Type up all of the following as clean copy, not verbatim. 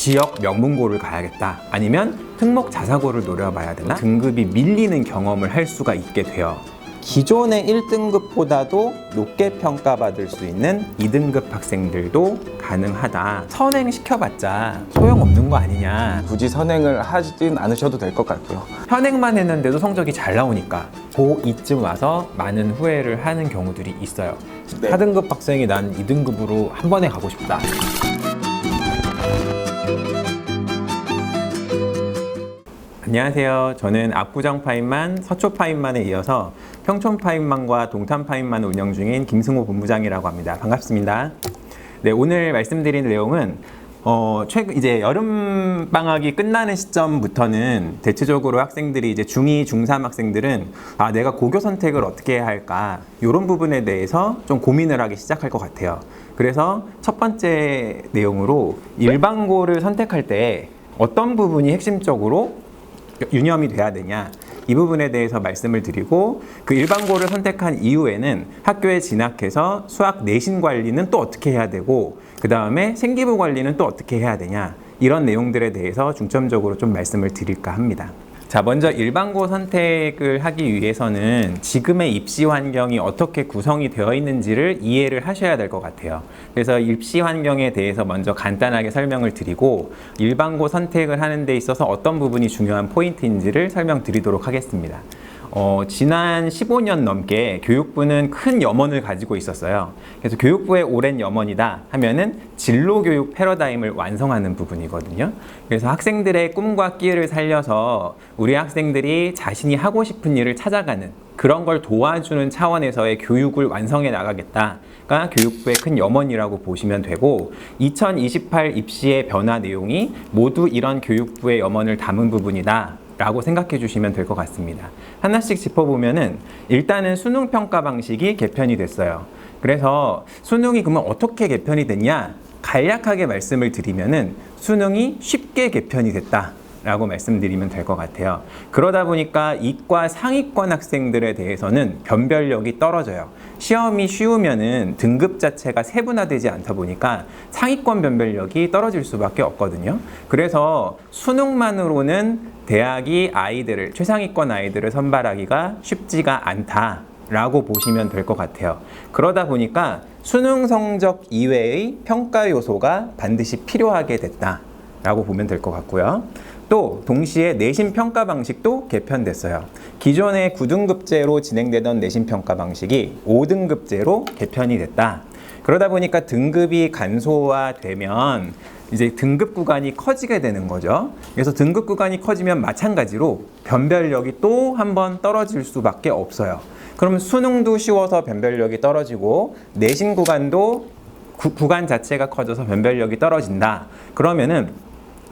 지역 명문고를 가야겠다, 아니면 특목 자사고를 노려봐야 되나, 등급이 밀리는 경험을 할 수가 있게 돼요. 기존의 1등급보다도 높게 평가받을 수 있는 2등급 학생들도 가능하다. 선행시켜봤자 소용없는 거 아니냐. 굳이 선행을 하진 않으셔도 될 것 같고요. 현행만 했는데도 성적이 잘 나오니까 고2쯤 와서 많은 후회를 하는 경우들이 있어요. 네. 4등급 학생이 난 2등급으로 한 번에 가고 싶다. 안녕하세요. 저는 압구정 파인만, 서초 파인만에 이어서 평촌 파인만과 동탄 파인만을 운영 중인 김승호 본부장이라고 합니다. 반갑습니다. 네, 오늘 말씀드린 내용은 이제 여름 방학이 끝나는 시점부터는 대체적으로 학생들이 이제 중2, 중3 학생들은 내가 고교 선택을 어떻게 해야 할까, 이런 부분에 대해서 좀 고민을 하기 시작할 것 같아요. 그래서 첫 번째 내용으로 일반고를 선택할 때 어떤 부분이 핵심적으로 유념이 돼야 되냐, 이 부분에 대해서 말씀을 드리고, 그 일반고를 선택한 이후에는 학교에 진학해서 수학 내신 관리는 또 어떻게 해야 되고, 그 다음에 생기부 관리는 또 어떻게 해야 되냐, 이런 내용들에 대해서 중점적으로 좀 말씀을 드릴까 합니다. 자, 먼저 일반고 선택을 하기 위해서는 지금의 입시 환경이 어떻게 구성이 되어 있는지를 이해를 하셔야 될 것 같아요. 그래서 입시 환경에 대해서 먼저 간단하게 설명을 드리고, 일반고 선택을 하는 데 있어서 어떤 부분이 중요한 포인트인지를 설명드리도록 하겠습니다. 지난 15년 넘게 교육부는 큰 염원을 가지고 있었어요. 그래서 교육부의 오랜 염원이다 하면은 진로교육 패러다임을 완성하는 부분이거든요. 그래서 학생들의 꿈과 끼를 살려서 우리 학생들이 자신이 하고 싶은 일을 찾아가는 그런 걸 도와주는 차원에서의 교육을 완성해 나가겠다가 교육부의 큰 염원이라고 보시면 되고, 2028 입시의 변화 내용이 모두 이런 교육부의 염원을 담은 부분이다 라고 생각해 주시면 될 것 같습니다. 하나씩 짚어보면은, 일단은 수능 평가 방식이 개편이 됐어요. 그래서 수능이 그러면 어떻게 개편이 됐냐, 간략하게 말씀을 드리면은 수능이 쉽게 개편이 됐다 라고 말씀드리면 될 것 같아요. 그러다 보니까 이과 상위권 학생들에 대해서는 변별력이 떨어져요. 시험이 쉬우면은 등급 자체가 세분화되지 않다 보니까 상위권 변별력이 떨어질 수밖에 없거든요. 그래서 수능만으로는 대학이 아이들을, 최상위권 아이들을 선발하기가 쉽지가 않다라고 보시면 될 것 같아요. 그러다 보니까 수능 성적 이외의 평가 요소가 반드시 필요하게 됐다라고 보면 될 것 같고요. 또 동시에 내신 평가 방식도 개편됐어요. 기존의 9등급제로 진행되던 내신 평가 방식이 5등급제로 개편이 됐다. 그러다 보니까 등급이 간소화되면 이제 등급 구간이 커지게 되는 거죠. 그래서 등급 구간이 커지면 마찬가지로 변별력이 또 한 번 떨어질 수밖에 없어요. 그럼 수능도 쉬워서 변별력이 떨어지고, 내신 구간도 구간 자체가 커져서 변별력이 떨어진다. 그러면은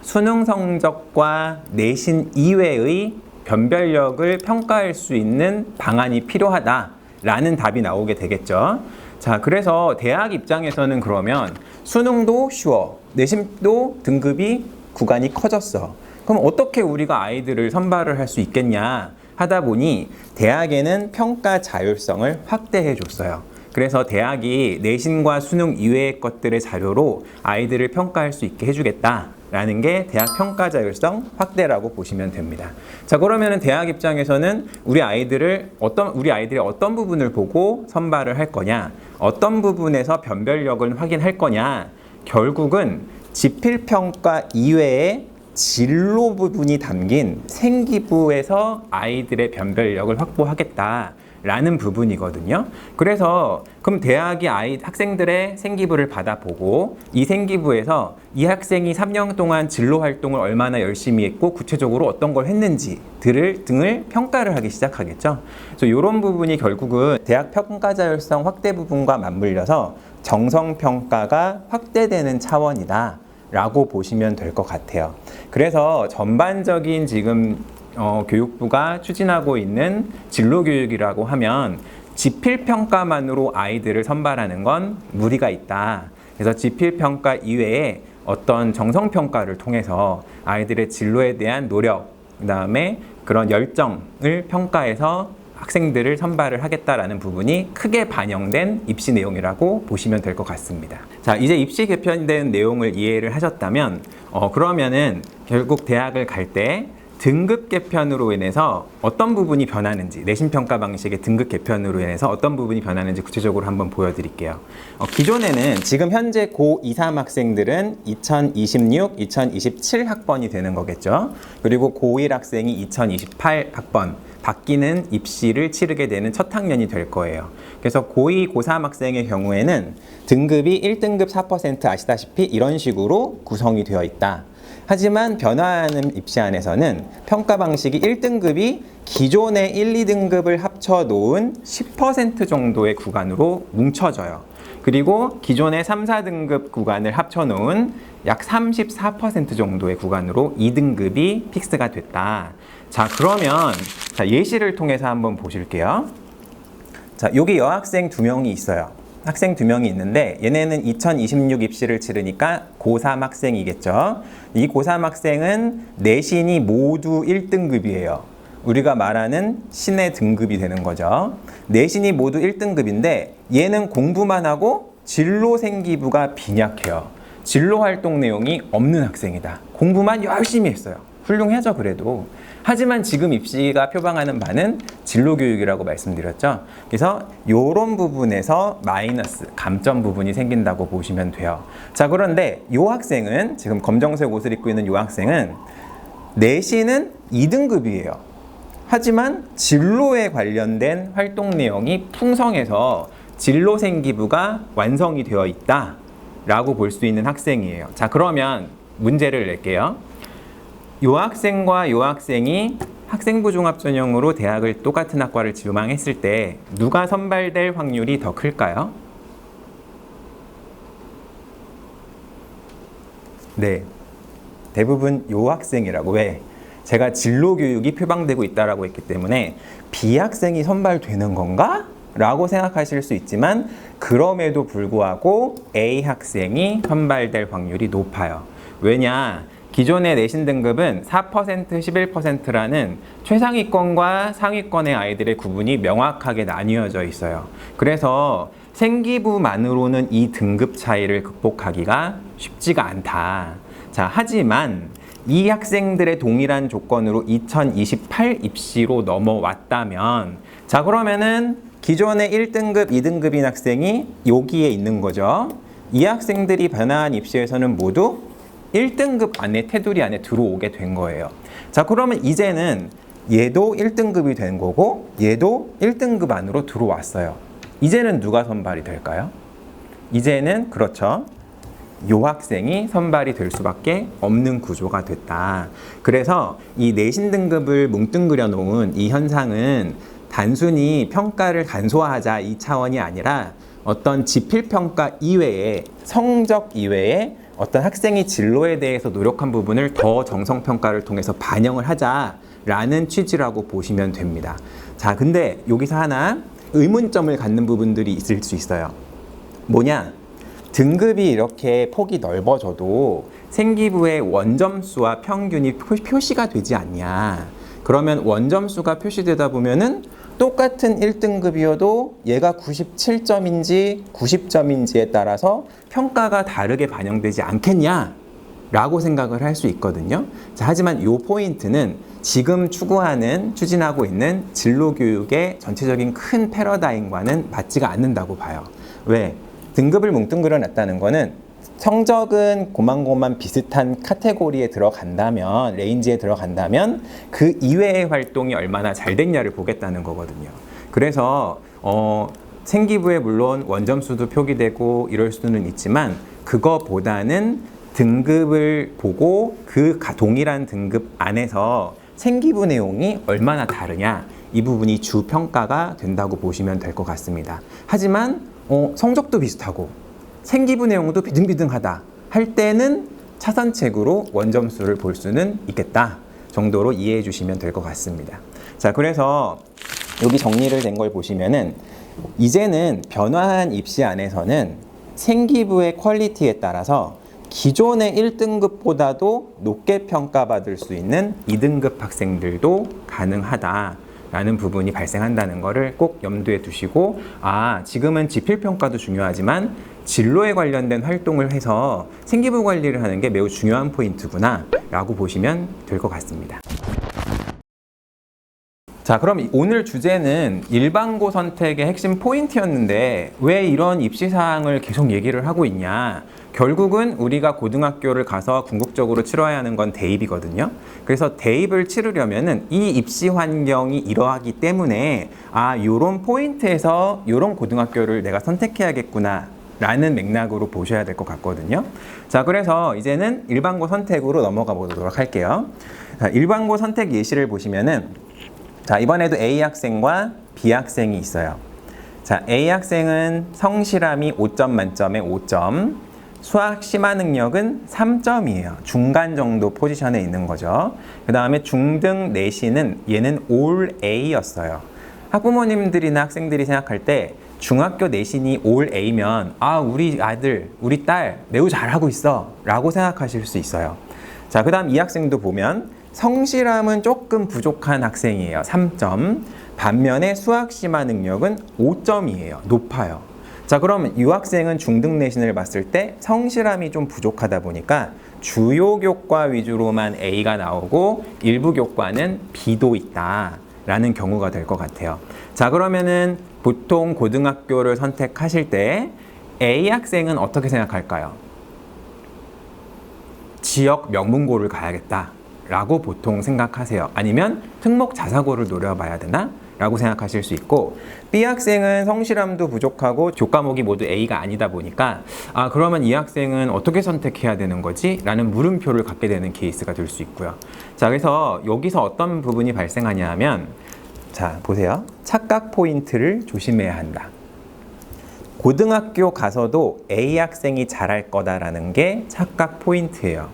수능 성적과 내신 이외의 변별력을 평가할 수 있는 방안이 필요하다라는 답이 나오게 되겠죠. 자, 그래서 대학 입장에서는 그러면 수능도 쉬워, 내신도 등급이 구간이 커졌어. 그럼 어떻게 우리가 아이들을 선발을 할 수 있겠냐 하다 보니 대학에는 평가 자율성을 확대해 줬어요. 그래서 대학이 내신과 수능 이외의 것들의 자료로 아이들을 평가할 수 있게 해주겠다 라는 게 대학 평가 자율성 확대라고 보시면 됩니다. 자, 그러면은 대학 입장에서는 우리 아이들이 어떤 부분을 보고 선발을 할 거냐, 어떤 부분에서 변별력을 확인할 거냐, 결국은 지필평가 이외에 진로 부분이 담긴 생기부에서 아이들의 변별력을 확보하겠다라는 부분이거든요. 그래서 그럼 대학이 학생들의 생기부를 받아보고, 이 생기부에서 이 학생이 3년 동안 진로 활동을 얼마나 열심히 했고 구체적으로 어떤 걸 했는지 등을 평가를 하기 시작하겠죠. 그래서 이런 부분이 결국은 대학 평가 자율성 확대 부분과 맞물려서 정성평가가 확대되는 차원이다 라고 보시면 될 것 같아요. 그래서 전반적인 지금 교육부가 추진하고 있는 진로교육이라고 하면 지필평가만으로 아이들을 선발하는 건 무리가 있다. 그래서 지필평가 이외에 어떤 정성평가를 통해서 아이들의 진로에 대한 노력, 그 다음에 그런 열정을 평가해서 학생들을 선발을 하겠다라는 부분이 크게 반영된 입시 내용이라고 보시면 될 것 같습니다. 자, 이제 입시 개편된 내용을 이해를 하셨다면 그러면은 결국 대학을 갈 때 등급 개편으로 인해서 어떤 부분이 변하는지, 내신 평가 방식의 등급 개편으로 인해서 어떤 부분이 변하는지 구체적으로 한번 보여드릴게요. 기존에는 지금 현재 고2, 3 학생들은 2026, 2027 학번이 되는 거겠죠. 그리고 고1 학생이 2028 학번, 바뀌는 입시를 치르게 되는 첫 학년이 될 거예요. 그래서 고2, 고3 학생의 경우에는 등급이 1등급 4% 아시다시피 이런 식으로 구성이 되어 있다. 하지만 변화하는 입시 안에서는 평가 방식이 1등급이 기존의 1, 2등급을 합쳐 놓은 10% 정도의 구간으로 뭉쳐져요. 그리고 기존의 3, 4등급 구간을 합쳐 놓은 약 34% 정도의 구간으로 2등급이 픽스가 됐다. 자, 그러면 예시를 통해서 한번 보실게요. 자, 여기 여학생 2명이 있어요. 학생 2명이 있는데 얘네는 2026 입시를 치르니까 고3 학생이겠죠. 이 고3 학생은 내신이 모두 1등급이에요. 우리가 말하는 신의 등급이 되는 거죠. 내신이 모두 1등급인데 얘는 공부만 하고 진로 생기부가 빈약해요. 진로 활동 내용이 없는 학생이다. 공부만 열심히 했어요. 훌륭하죠, 그래도. 하지만 지금 입시가 표방하는 바는 진로 교육이라고 말씀드렸죠. 그래서 이런 부분에서 마이너스, 감점 부분이 생긴다고 보시면 돼요. 자, 그런데 이 학생은, 지금 검정색 옷을 입고 있는 이 학생은 내신은 2등급이에요. 하지만 진로에 관련된 활동 내용이 풍성해서 진로 생기부가 완성이 되어 있다 라고 볼 수 있는 학생이에요. 자, 그러면 문제를 낼게요. 요 학생과 요 학생이 학생부 종합 전형으로 대학을 똑같은 학과를 지망했을 때 누가 선발될 확률이 더 클까요? 네, 대부분 요 학생이라고. 왜? 제가 진로 교육이 표방되고 있다라고 했기 때문에 B학생이 선발되는 건가? 라고 생각하실 수 있지만 그럼에도 불구하고 A학생이 선발될 확률이 높아요. 왜냐? 기존의 내신 등급은 4%, 11%라는 최상위권과 상위권의 아이들의 구분이 명확하게 나뉘어져 있어요. 그래서 생기부만으로는 이 등급 차이를 극복하기가 쉽지가 않다. 자, 하지만 이 학생들의 동일한 조건으로 2028 입시로 넘어왔다면, 자, 그러면은 기존의 1등급, 2등급인 학생이 여기에 있는 거죠. 이 학생들이 변화한 입시에서는 모두 1등급 안에, 테두리 안에 들어오게 된 거예요. 자, 그러면 이제는 얘도 1등급이 된 거고 얘도 1등급 안으로 들어왔어요. 이제는 누가 선발이 될까요? 이제는 그렇죠. 요 학생이 선발이 될 수밖에 없는 구조가 됐다. 그래서 이 내신 등급을 뭉뚱그려 놓은 이 현상은 단순히 평가를 간소화하자 이 차원이 아니라 어떤 지필평가 이외에, 성적 이외에 어떤 학생이 진로에 대해서 노력한 부분을 더 정성평가를 통해서 반영을 하자라는 취지라고 보시면 됩니다. 자, 근데 여기서 하나 의문점을 갖는 부분들이 있을 수 있어요. 뭐냐? 등급이 이렇게 폭이 넓어져도 생기부의 원점수와 평균이 표시가 되지 않냐. 그러면 원점수가 표시되다 보면은 똑같은 1등급이어도 얘가 97점인지 90점인지에 따라서 평가가 다르게 반영되지 않겠냐 라고 생각을 할 수 있거든요. 자, 하지만 이 포인트는 지금 추진하고 있는 진로교육의 전체적인 큰 패러다임과는 맞지가 않는다고 봐요. 왜? 등급을 뭉뚱그려 놨다는 거는 성적은 고만고만 비슷한 카테고리에 들어간다면, 레인지에 들어간다면 그 이외의 활동이 얼마나 잘 됐냐를 보겠다는 거거든요. 그래서 생기부에 물론 원점수도 표기되고 이럴 수는 있지만 그거보다는 등급을 보고 그 동일한 등급 안에서 생기부 내용이 얼마나 다르냐, 이 부분이 주 평가가 된다고 보시면 될 것 같습니다. 하지만 성적도 비슷하고 생기부 내용도 비등비등하다 할 때는 차선책으로 원점수를 볼 수는 있겠다 정도로 이해해 주시면 될 것 같습니다. 자, 그래서 여기 정리를 된 걸 보시면은 이제는 변화한 입시 안에서는 생기부의 퀄리티에 따라서 기존의 1등급보다도 높게 평가받을 수 있는 2등급 학생들도 가능하다 라는 부분이 발생한다는 것을 꼭 염두에 두시고, 지금은 지필평가도 중요하지만 진로에 관련된 활동을 해서 생기부 관리를 하는 게 매우 중요한 포인트구나 라고 보시면 될 것 같습니다. 자, 그럼 오늘 주제는 일반고 선택의 핵심 포인트였는데 왜 이런 입시사항을 계속 얘기를 하고 있냐? 결국은 우리가 고등학교를 가서 궁극적으로 치러야 하는 건 대입이거든요. 그래서 대입을 치르려면은 이 입시 환경이 이러하기 때문에 요런 포인트에서 요런 고등학교를 내가 선택해야겠구나 라는 맥락으로 보셔야 될 것 같거든요. 자, 그래서 이제는 일반고 선택으로 넘어가 보도록 할게요. 자, 일반고 선택 예시를 보시면은 자, 이번에도 A 학생과 B 학생이 있어요. 자, A 학생은 성실함이 5점 만점에 5점, 수학 심화 능력은 3점이에요. 중간 정도 포지션에 있는 거죠. 그 다음에 중등 내신은 얘는 올 A였어요. 학부모님들이나 학생들이 생각할 때 중학교 내신이 올 A면 우리 아들, 우리 딸 매우 잘하고 있어 라고 생각하실 수 있어요. 자, 그 다음 이 학생도 보면 성실함은 조금 부족한 학생이에요. 3점. 반면에 수학 심화 능력은 5점이에요. 높아요. 자, 그럼 이 학생은 중등 내신을 봤을 때 성실함이 좀 부족하다 보니까 주요 교과 위주로만 A가 나오고 일부 교과는 B도 있다라는 경우가 될 것 같아요. 자, 그러면은 보통 고등학교를 선택하실 때 A 학생은 어떻게 생각할까요? 지역 명문고를 가야겠다 라고 보통 생각하세요. 아니면 특목 자사고를 노려봐야 되나? 라고 생각하실 수 있고, B 학생은 성실함도 부족하고 교과목이 모두 A가 아니다 보니까 그러면 이 학생은 어떻게 선택해야 되는 거지? 라는 물음표를 갖게 되는 케이스가 될 수 있고요. 자, 그래서 여기서 어떤 부분이 발생하냐 하면, 자, 보세요. 착각 포인트를 조심해야 한다. 고등학교 가서도 A 학생이 잘할 거다라는 게 착각 포인트예요.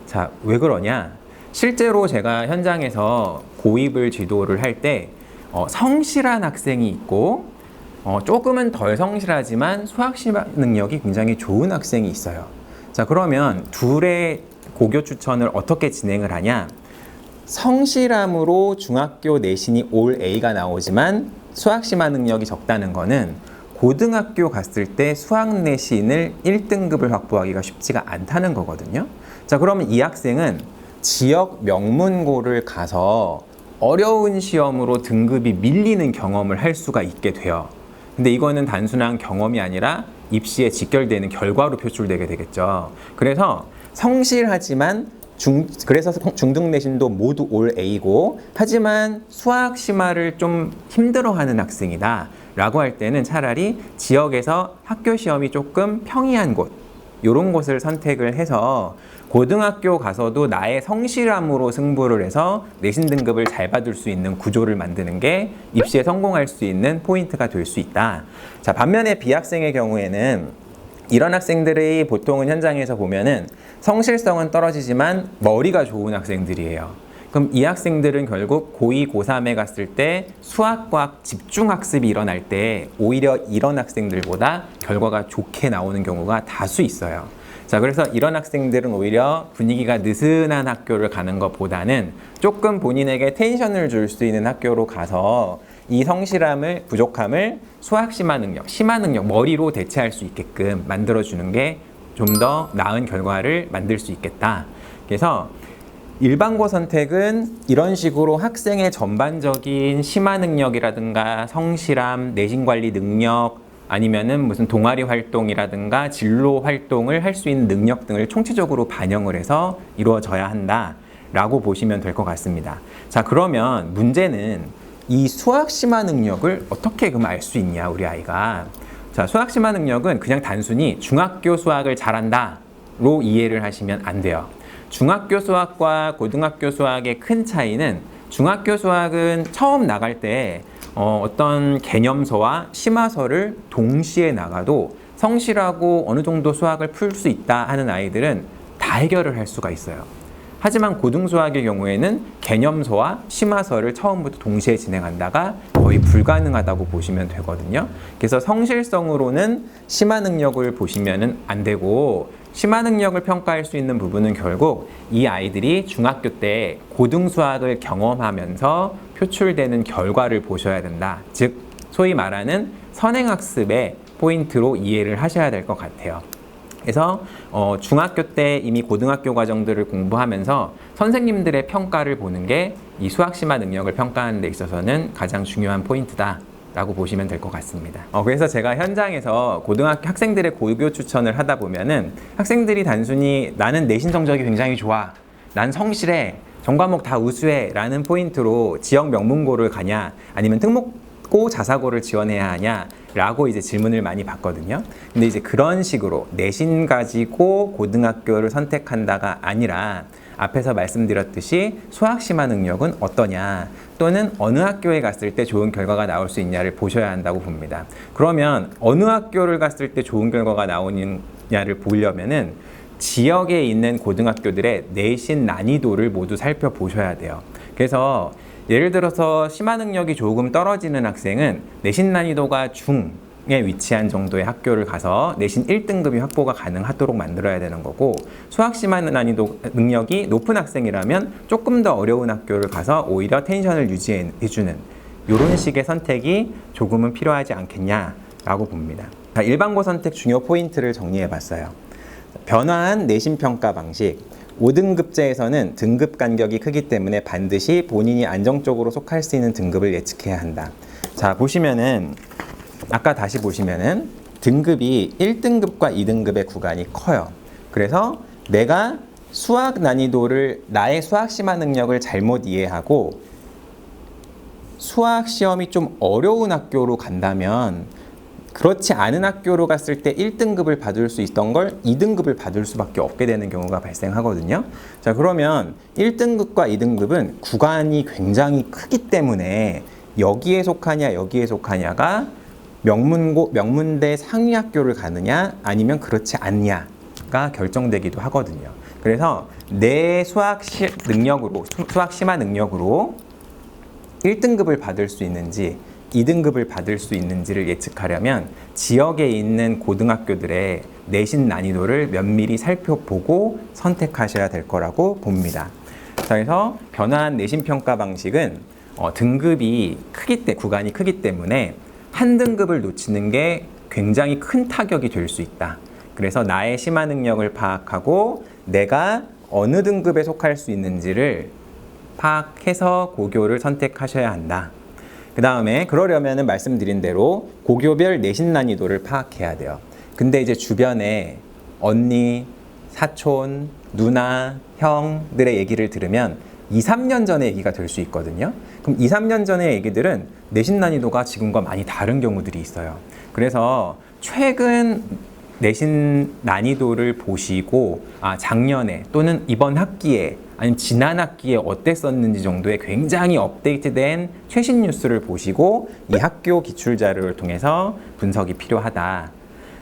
자, 왜 그러냐? 실제로 제가 현장에서 고입을 지도를 할 때 성실한 학생이 있고 조금은 덜 성실하지만 수학 심화 능력이 굉장히 좋은 학생이 있어요. 자, 그러면 둘의 고교 추천을 어떻게 진행을 하냐? 성실함으로 중학교 내신이 올 A가 나오지만 수학 심화 능력이 적다는 거는 고등학교 갔을 때 수학 내신을 1등급을 확보하기가 쉽지가 않다는 거거든요. 자, 그러면 이 학생은 지역 명문고를 가서 어려운 시험으로 등급이 밀리는 경험을 할 수가 있게 돼요. 근데 이거는 단순한 경험이 아니라 입시에 직결되는 결과로 표출되게 되겠죠. 그래서 성실하지만 그래서 중등 내신도 모두 올 A고, 하지만 수학 심화를 좀 힘들어하는 학생이다 라고 할 때는 차라리 지역에서 학교 시험이 조금 평이한 곳, 이런 곳을 선택을 해서 고등학교 가서도 나의 성실함으로 승부를 해서 내신 등급을 잘 받을 수 있는 구조를 만드는 게 입시에 성공할 수 있는 포인트가 될 수 있다. 자, 반면에 B 학생의 경우에는 이런 학생들이 보통은 현장에서 보면은 성실성은 떨어지지만 머리가 좋은 학생들이에요. 그럼 이 학생들은 결국 고2, 고3에 갔을 때 수학과학 집중학습이 일어날 때 오히려 이런 학생들보다 결과가 좋게 나오는 경우가 다수 있어요. 자, 그래서 이런 학생들은 오히려 분위기가 느슨한 학교를 가는 것보다는 조금 본인에게 텐션을 줄 수 있는 학교로 가서 이 성실함을, 부족함을 수학 심화 능력, 머리로 대체할 수 있게끔 만들어주는 게 좀 더 나은 결과를 만들 수 있겠다. 그래서 일반고 선택은 이런 식으로 학생의 전반적인 심화 능력이라든가 성실함, 내신 관리 능력, 아니면은 무슨 동아리 활동이라든가 진로 활동을 할 수 있는 능력 등을 총체적으로 반영을 해서 이루어져야 한다라고 보시면 될 것 같습니다. 자, 그러면 문제는 이 수학 심화 능력을 어떻게 그럼 알 수 있냐, 우리 아이가. 자, 수학 심화 능력은 그냥 단순히 중학교 수학을 잘한다로 이해를 하시면 안 돼요. 중학교 수학과 고등학교 수학의 큰 차이는, 중학교 수학은 처음 나갈 때 어떤 개념서와 심화서를 동시에 나가도 성실하고 어느 정도 수학을 풀 수 있다 하는 아이들은 다 해결을 할 수가 있어요. 하지만 고등수학의 경우에는 개념서와 심화서를 처음부터 동시에 진행한다가 거의 불가능하다고 보시면 되거든요. 그래서 성실성으로는 심화 능력을 보시면 안 되고, 심화 능력을 평가할 수 있는 부분은 결국 이 아이들이 중학교 때 고등수학을 경험하면서 표출되는 결과를 보셔야 된다. 즉 소위 말하는 선행학습의 포인트로 이해를 하셔야 될 것 같아요. 그래서 중학교 때 이미 고등학교 과정들을 공부하면서 선생님들의 평가를 보는 게 이 수학 심화 능력을 평가하는 데 있어서는 가장 중요한 포인트다 라고 보시면 될 것 같습니다. 그래서 제가 현장에서 고등학교 학생들의 고교 추천을 하다 보면은 학생들이 단순히 나는 내신 성적이 굉장히 좋아, 난 성실해, 전과목 다 우수해 라는 포인트로 지역 명문고를 가냐 아니면 특목고 자사고를 지원해야 하냐 라고 이제 질문을 많이 받거든요. 근데 이제 그런 식으로 내신 가지고 고등학교를 선택한다가 아니라 앞에서 말씀드렸듯이 수학 심화 능력은 어떠냐 또는 어느 학교에 갔을 때 좋은 결과가 나올 수 있냐를 보셔야 한다고 봅니다. 그러면 어느 학교를 갔을 때 좋은 결과가 나오느냐를 보려면은 지역에 있는 고등학교들의 내신 난이도를 모두 살펴보셔야 돼요. 그래서 예를 들어서 심화 능력이 조금 떨어지는 학생은 내신 난이도가 중에 위치한 정도의 학교를 가서 내신 1등급이 확보가 가능하도록 만들어야 되는 거고, 수학 심화 난이도 능력이 높은 학생이라면 조금 더 어려운 학교를 가서 오히려 텐션을 유지해주는 이런 식의 선택이 조금은 필요하지 않겠냐라고 봅니다. 자, 일반고 선택 중요 포인트를 정리해봤어요. 변화한 내신 평가 방식. 5등급제에서는 등급 간격이 크기 때문에 반드시 본인이 안정적으로 속할 수 있는 등급을 예측해야 한다. 자, 보시면은 아까 다시 보시면은 등급이 1등급과 2등급의 구간이 커요. 그래서 내가 수학 난이도를, 나의 수학 심화 능력을 잘못 이해하고 수학 시험이 좀 어려운 학교로 간다면 그렇지 않은 학교로 갔을 때 1등급을 받을 수 있던 걸 2등급을 받을 수밖에 없게 되는 경우가 발생하거든요. 자, 그러면 1등급과 2등급은 구간이 굉장히 크기 때문에 여기에 속하냐 여기에 속하냐가 명문대 상위 학교를 가느냐 아니면 그렇지 않냐가 결정되기도 하거든요. 그래서 내 수학 심화 능력으로 1등급을 받을 수 있는지 2등급을 받을 수 있는지를 예측하려면 지역에 있는 고등학교들의 내신 난이도를 면밀히 살펴보고 선택하셔야 될 거라고 봅니다. 자, 그래서 변화한 내신 평가 방식은 등급이 구간이 크기 때문에 한 등급을 놓치는 게 굉장히 큰 타격이 될 수 있다. 그래서 나의 심화 능력을 파악하고 내가 어느 등급에 속할 수 있는지를 파악해서 고교를 선택하셔야 한다. 그 다음에 그러려면 말씀드린 대로 고교별 내신 난이도를 파악해야 돼요. 근데 이제 주변에 언니, 사촌, 누나, 형들의 얘기를 들으면 2, 3년 전의 얘기가 될 수 있거든요. 그럼 2, 3년 전의 얘기들은 내신 난이도가 지금과 많이 다른 경우들이 있어요. 그래서 최근 내신 난이도를 보시고 작년에 또는 이번 학기에 아니면 지난 학기에 어땠었는지 정도의 굉장히 업데이트된 최신 뉴스를 보시고 이 학교 기출 자료를 통해서 분석이 필요하다.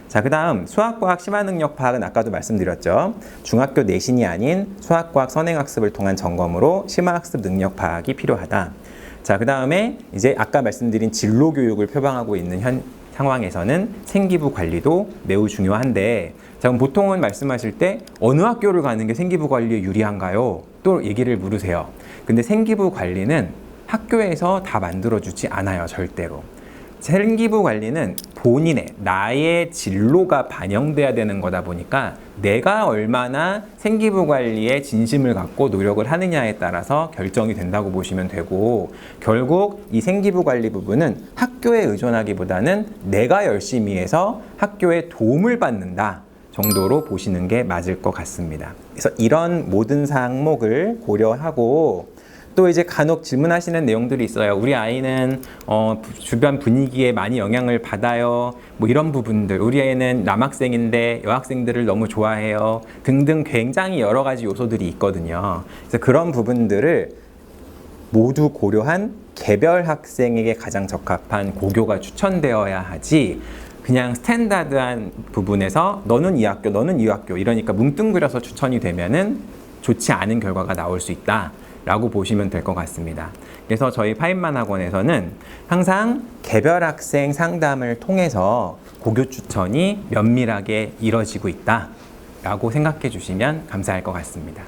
자, 그 다음 수학과학 심화 능력 파악은 아까도 말씀드렸죠. 중학교 내신이 아닌 수학과학 선행학습을 통한 점검으로 심화학습 능력 파악이 필요하다. 자, 그 다음에 이제 아까 말씀드린 진로 교육을 표방하고 있는 상황에서는 생기부 관리도 매우 중요한데, 자, 그럼 보통은 말씀하실 때 어느 학교를 가는 게 생기부 관리에 유리한가요? 또 얘기를 물으세요. 근데 생기부 관리는 학교에서 다 만들어주지 않아요, 절대로. 생기부 관리는 나의 진로가 반영돼야 되는 거다 보니까 내가 얼마나 생기부 관리에 진심을 갖고 노력을 하느냐에 따라서 결정이 된다고 보시면 되고, 결국 이 생기부 관리 부분은 학교에 의존하기보다는 내가 열심히 해서 학교에 도움을 받는다 정도로 보시는 게 맞을 것 같습니다. 그래서 이런 모든 항목을 고려하고 또 이제 간혹 질문하시는 내용들이 있어요. 우리 아이는 주변 분위기에 많이 영향을 받아요. 뭐 이런 부분들. 우리 아이는 남학생인데 여학생들을 너무 좋아해요. 등등 굉장히 여러 가지 요소들이 있거든요. 그래서 그런 부분들을 모두 고려한 개별 학생에게 가장 적합한 고교가 추천되어야 하지, 그냥 스탠다드한 부분에서 너는 이 학교, 너는 이 학교 이러니까 뭉뚱그려서 추천이 되면은 좋지 않은 결과가 나올 수 있다 라고 보시면 될 것 같습니다. 그래서 저희 파인만 학원에서는 항상 개별 학생 상담을 통해서 고교 추천이 면밀하게 이뤄지고 있다 라고 생각해 주시면 감사할 것 같습니다.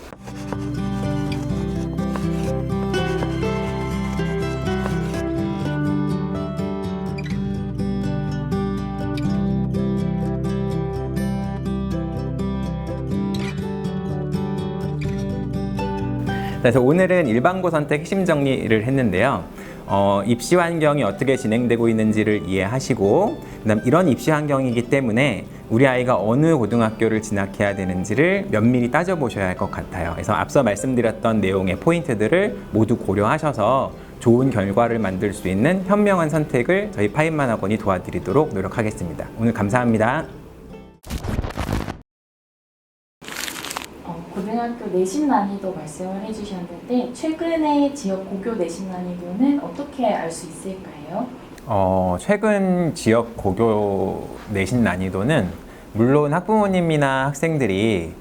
그래서 오늘은 일반고 선택 핵심 정리를 했는데요. 입시 환경이 어떻게 진행되고 있는지를 이해하시고, 그다음 이런 입시 환경이기 때문에 우리 아이가 어느 고등학교를 진학해야 되는지를 면밀히 따져보셔야 할 것 같아요. 그래서 앞서 말씀드렸던 내용의 포인트들을 모두 고려하셔서 좋은 결과를 만들 수 있는 현명한 선택을 저희 파인만 학원이 도와드리도록 노력하겠습니다. 오늘 감사합니다. 고등학교 내신 난이도 말씀을 해주셨는데 최근에 지역 고교 내신 난이도는 어떻게 알 수 있을까요? 최근 지역 고교 내신 난이도는 물론 학부모님이나 학생들이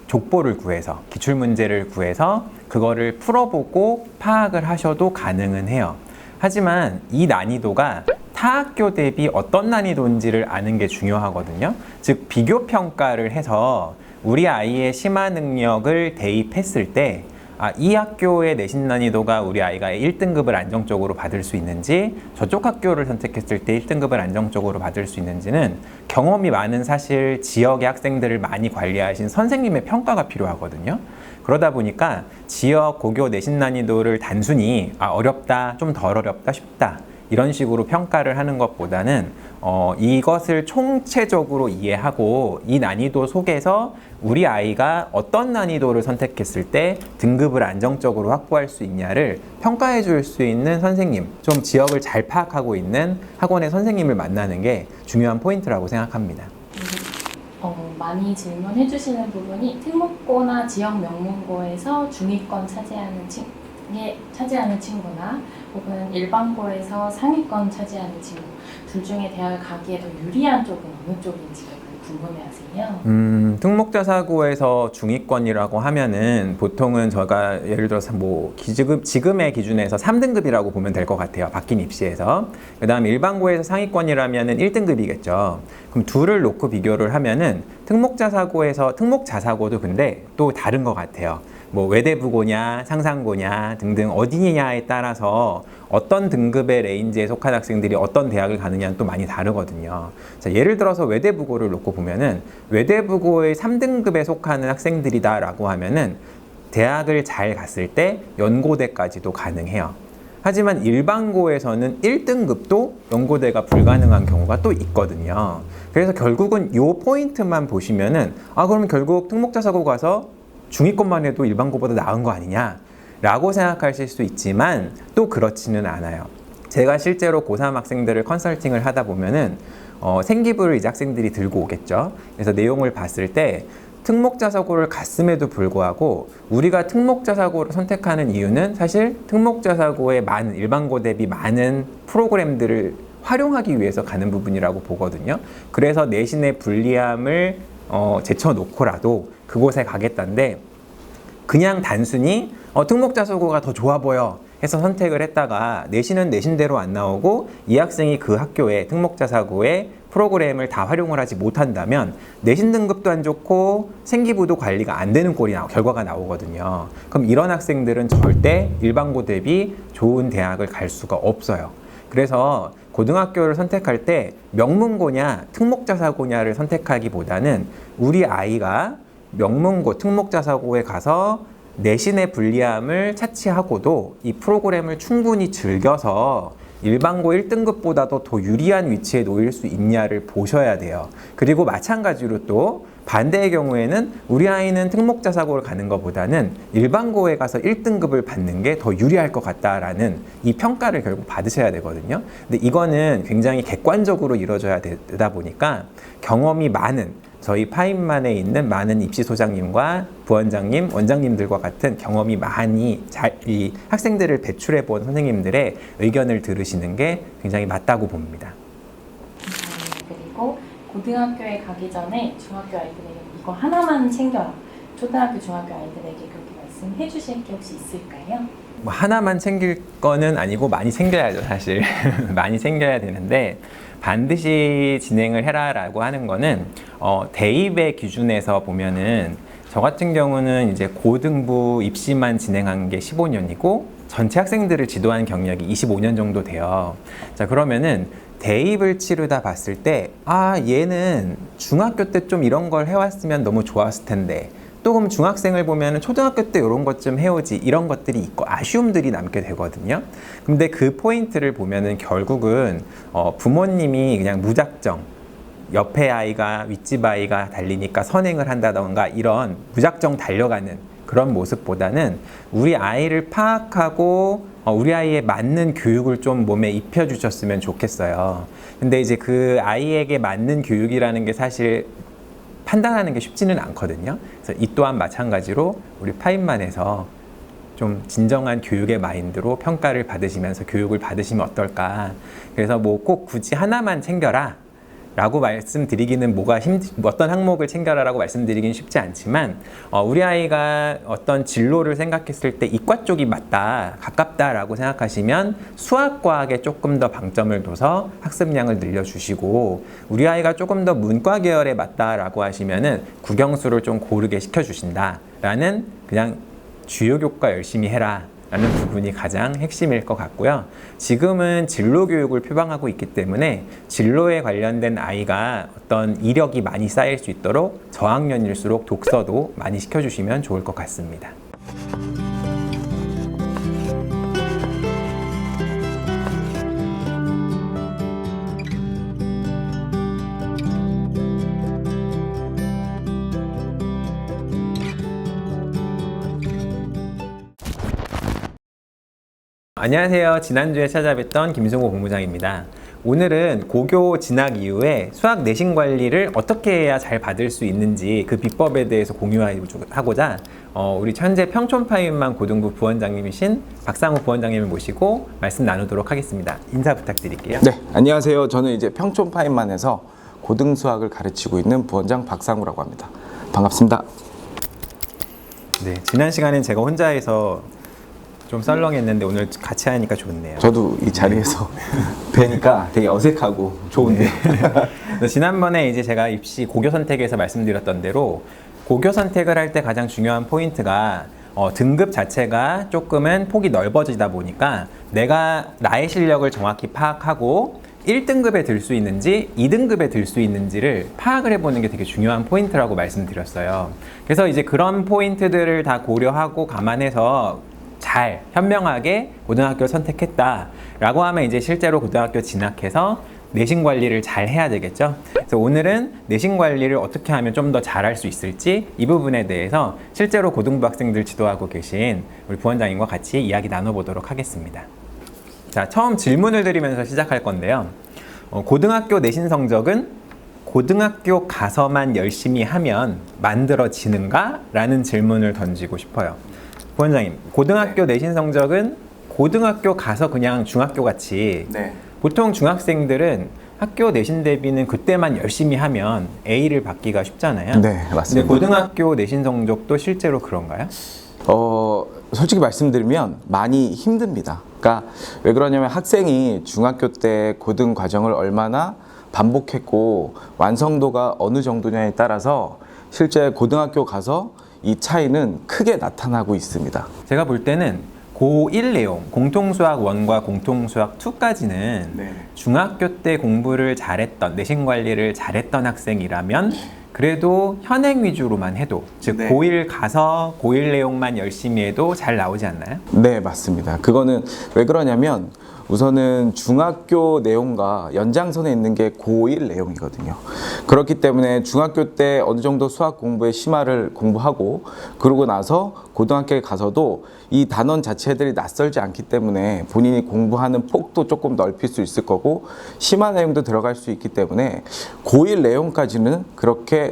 족보를 구해서 기출문제를 구해서 그거를 풀어보고 파악을 하셔도 가능은 해요. 하지만 이 난이도가 타 학교 대비 어떤 난이도인지를 아는 게 중요하거든요. 즉 비교 평가를 해서 우리 아이의 심화 능력을 대입했을 때 이 학교의 내신 난이도가 우리 아이가 1등급을 안정적으로 받을 수 있는지, 저쪽 학교를 선택했을 때 1등급을 안정적으로 받을 수 있는지는 경험이 많은 사실 지역의 학생들을 많이 관리하신 선생님의 평가가 필요하거든요. 그러다 보니까 지역 고교 내신 난이도를 단순히 어렵다, 좀 덜 어렵다, 쉽다 이런 식으로 평가를 하는 것보다는 이것을 총체적으로 이해하고 이 난이도 속에서 우리 아이가 어떤 난이도를 선택했을 때 등급을 안정적으로 확보할 수 있냐를 평가해 줄 수 있는 선생님, 좀 지역을 잘 파악하고 있는 학원의 선생님을 만나는 게 중요한 포인트라고 생각합니다. 많이 질문해 주시는 부분이 특목고나 지역 명문고에서 중위권 차지하는 친구나 혹은 일반고에서 상위권 차지하는 친구, 둘 중에 대학을 가기에 더 유리한 쪽은 어느 쪽인지가 궁금해하세요. 특목자사고에서 중위권이라고 하면은 보통은 제가 예를 들어서 지금의 기준에서 3등급이라고 보면 될 것 같아요. 바뀐 입시에서. 그 다음 일반고에서 상위권이라면은 1등급이겠죠. 그럼 둘을 놓고 비교를 하면은 특목자사고도 근데 또 다른 것 같아요. 외대부고냐 상상고냐 등등 어디냐에 따라서 어떤 등급의 레인지에 속한 학생들이 어떤 대학을 가느냐는 또 많이 다르거든요. 자, 예를 들어서 외대부고를 놓고 보면은 외대부고의 3등급에 속하는 학생들이다라고 하면은 대학을 잘 갔을 때 연고대까지도 가능해요. 하지만 일반고에서는 1등급도 연고대가 불가능한 경우가 또 있거든요. 그래서 결국은 이 포인트만 보시면은 그럼 결국 특목자사고 가서 중위권만 해도 일반고보다 나은 거 아니냐 라고 생각하실 수 있지만 또 그렇지는 않아요. 제가 실제로 고3 학생들을 컨설팅을 하다 보면은 생기부를 이제 학생들이 들고 오겠죠. 그래서 내용을 봤을 때 특목자사고를 갔음에도 불구하고 우리가 특목자사고를 선택하는 이유는 사실 특목자사고의 많은 일반고 대비 많은 프로그램들을 활용하기 위해서 가는 부분이라고 보거든요. 그래서 내신의 불리함을 제쳐놓고라도 그곳에 가겠다는데, 그냥 단순히 특목자사고가 더 좋아 보여 해서 선택을 했다가 내신은 내신대로 안 나오고 이 학생이 그 학교의 특목자사고의 프로그램을 다 활용을 하지 못한다면 내신 등급도 안 좋고 생기부도 관리가 안 되는 결과가 나오거든요. 그럼 이런 학생들은 절대 일반고 대비 좋은 대학을 갈 수가 없어요. 그래서 고등학교를 선택할 때 명문고냐 특목자사고냐를 선택하기보다는 우리 아이가 명문고 특목자사고에 가서 내신의 불리함을 차치하고도 이 프로그램을 충분히 즐겨서 일반고 1등급보다도 더 유리한 위치에 놓일 수 있냐를 보셔야 돼요. 그리고 마찬가지로 또 반대의 경우에는 우리 아이는 특목자사고를 가는 것보다는 일반고에 가서 1등급을 받는 게 더 유리할 것 같다라는 이 평가를 결국 받으셔야 되거든요. 근데 이거는 굉장히 객관적으로 이루어져야 되다 보니까 경험이 많은 저희 파인만에 있는 많은 입시소장님과 부원장님, 원장님들과 같은 경험이 많이 이 학생들을 배출해 본 선생님들의 의견을 들으시는 게 굉장히 맞다고 봅니다. 그리고 고등학교에 가기 전에 중학교 아이들에게 이거 하나만 챙겨라. 초등학교, 중학교 아이들에게 그렇게 말씀해 주실 게 혹시 있을까요? 하나만 챙길 거는 아니고 많이 챙겨야죠, 사실. 많이 챙겨야 되는데 반드시 진행을 해라라고 하는 거는 대입의 기준에서 보면은 저 같은 경우는 이제 고등부 입시만 진행한 게 15년이고 전체 학생들을 지도한 경력이 25년 정도 돼요. 자, 그러면은 대입을 치르다 봤을 때 얘는 중학교 때 좀 이런 걸 해왔으면 너무 좋았을 텐데 조금 중학생을 보면 초등학교 때 이런 것 좀 해오지 이런 것들이 있고 아쉬움들이 남게 되거든요. 근데 그 포인트를 보면은 결국은 부모님이 그냥 무작정 옆에 아이가 윗집 아이가 달리니까 선행을 한다던가 이런 무작정 달려가는 그런 모습보다는 우리 아이를 파악하고 우리 아이에 맞는 교육을 좀 몸에 입혀주셨으면 좋겠어요. 근데 이제 그 아이에게 맞는 교육이라는 게 사실 판단하는 게 쉽지는 않거든요. 그래서 이 또한 마찬가지로 우리 파인만에서 좀 진정한 교육의 마인드로 평가를 받으시면서 교육을 받으시면 어떨까. 그래서 뭐 꼭 굳이 하나만 챙겨라 라고 말씀드리기는 어떤 항목을 챙겨라라고 말씀드리기는 쉽지 않지만 우리 아이가 어떤 진로를 생각했을 때 이과 쪽이 맞다, 가깝다라고 생각하시면 수학과학에 조금 더 방점을 둬서 학습량을 늘려주시고 우리 아이가 조금 더 문과 계열에 맞다라고 하시면은 국영수를 좀 고르게 시켜주신다라는 그냥 주요 교과 열심히 해라 라는 부분이 가장 핵심일 것 같고요. 지금은 진로 교육을 표방하고 있기 때문에 진로에 관련된 아이가 어떤 이력이 많이 쌓일 수 있도록 저학년일수록 독서도 많이 시켜주시면 좋을 것 같습니다. 안녕하세요. 지난주에 찾아뵀던 김승호 본부장입니다. 오늘은 고교 진학 이후에 수학 내신 관리를 어떻게 해야 잘 받을 수 있는지 그 비법에 대해서 공유하고자 우리 현재 평촌파인만 고등부 부원장님이신 박상우 부원장님을 모시고 말씀 나누도록 하겠습니다. 인사 부탁드릴게요. 네, 안녕하세요. 저는 이제 평촌파인만에서 고등 수학을 가르치고 있는 부원장 박상우라고 합니다. 반갑습니다. 네, 지난 시간엔 제가 혼자 해서 좀 썰렁했는데 오늘 같이 하니까 좋네요. 저도 이 자리에서 뵈니까 되게 어색하고 좋은데요. 지난번에 이제 제가 입시 고교 선택에서 말씀드렸던 대로 고교 선택을 할 때 가장 중요한 포인트가 등급 자체가 조금은 폭이 넓어지다 보니까 내가 나의 실력을 정확히 파악하고 1등급에 들 수 있는지 2등급에 들 수 있는지를 파악을 해보는 게 되게 중요한 포인트라고 말씀드렸어요. 그래서 이제 그런 포인트들을 다 고려하고 감안해서 잘 현명하게 고등학교를 선택했다라고 하면 이제 실제로 고등학교 진학해서 내신 관리를 잘 해야 되겠죠. 그래서 오늘은 내신 관리를 어떻게 하면 좀 더 잘할 수 있을지 이 부분에 대해서 실제로 고등부 학생들 지도하고 계신 우리 부원장님과 같이 이야기 나눠보도록 하겠습니다. 자, 처음 질문을 드리면서 시작할 건데요. 고등학교 내신 성적은 고등학교 가서만 열심히 하면 만들어지는가? 라는 질문을 던지고 싶어요. 부원장님, 고등학교 내신 성적은 고등학교 가서 그냥 중학교 같이 네. 보통 중학생들은 학교 내신 대비는 그때만 열심히 하면 A를 받기가 쉽잖아요. 네, 맞습니다. 근데 고등학교 내신 성적도 실제로 그런가요? 솔직히 말씀드리면 많이 힘듭니다. 그러니까 왜 그러냐면 학생이 중학교 때 고등 과정을 얼마나 반복했고 완성도가 어느 정도냐에 따라서 실제 고등학교 가서 이 차이는 크게 나타나고 있습니다. 제가 볼 때는 고1 내용, 공통수학 1과 공통수학 2까지는 네. 중학교 때 공부를 잘했던, 내신 관리를 잘했던 학생이라면 그래도 현행 위주로만 해도, 즉 네. 고1 가서 고1 내용만 열심히 해도 잘 나오지 않나요? 네, 맞습니다. 그거는 왜 그러냐면 우선은 중학교 내용과 연장선에 있는 게 고1 내용이거든요. 그렇기 때문에 중학교 때 어느 정도 수학 공부의 심화를 공부하고 그러고 나서 고등학교에 가서도 이 단원 자체들이 낯설지 않기 때문에 본인이 공부하는 폭도 조금 넓힐 수 있을 거고 심화 내용도 들어갈 수 있기 때문에 고1 내용까지는 그렇게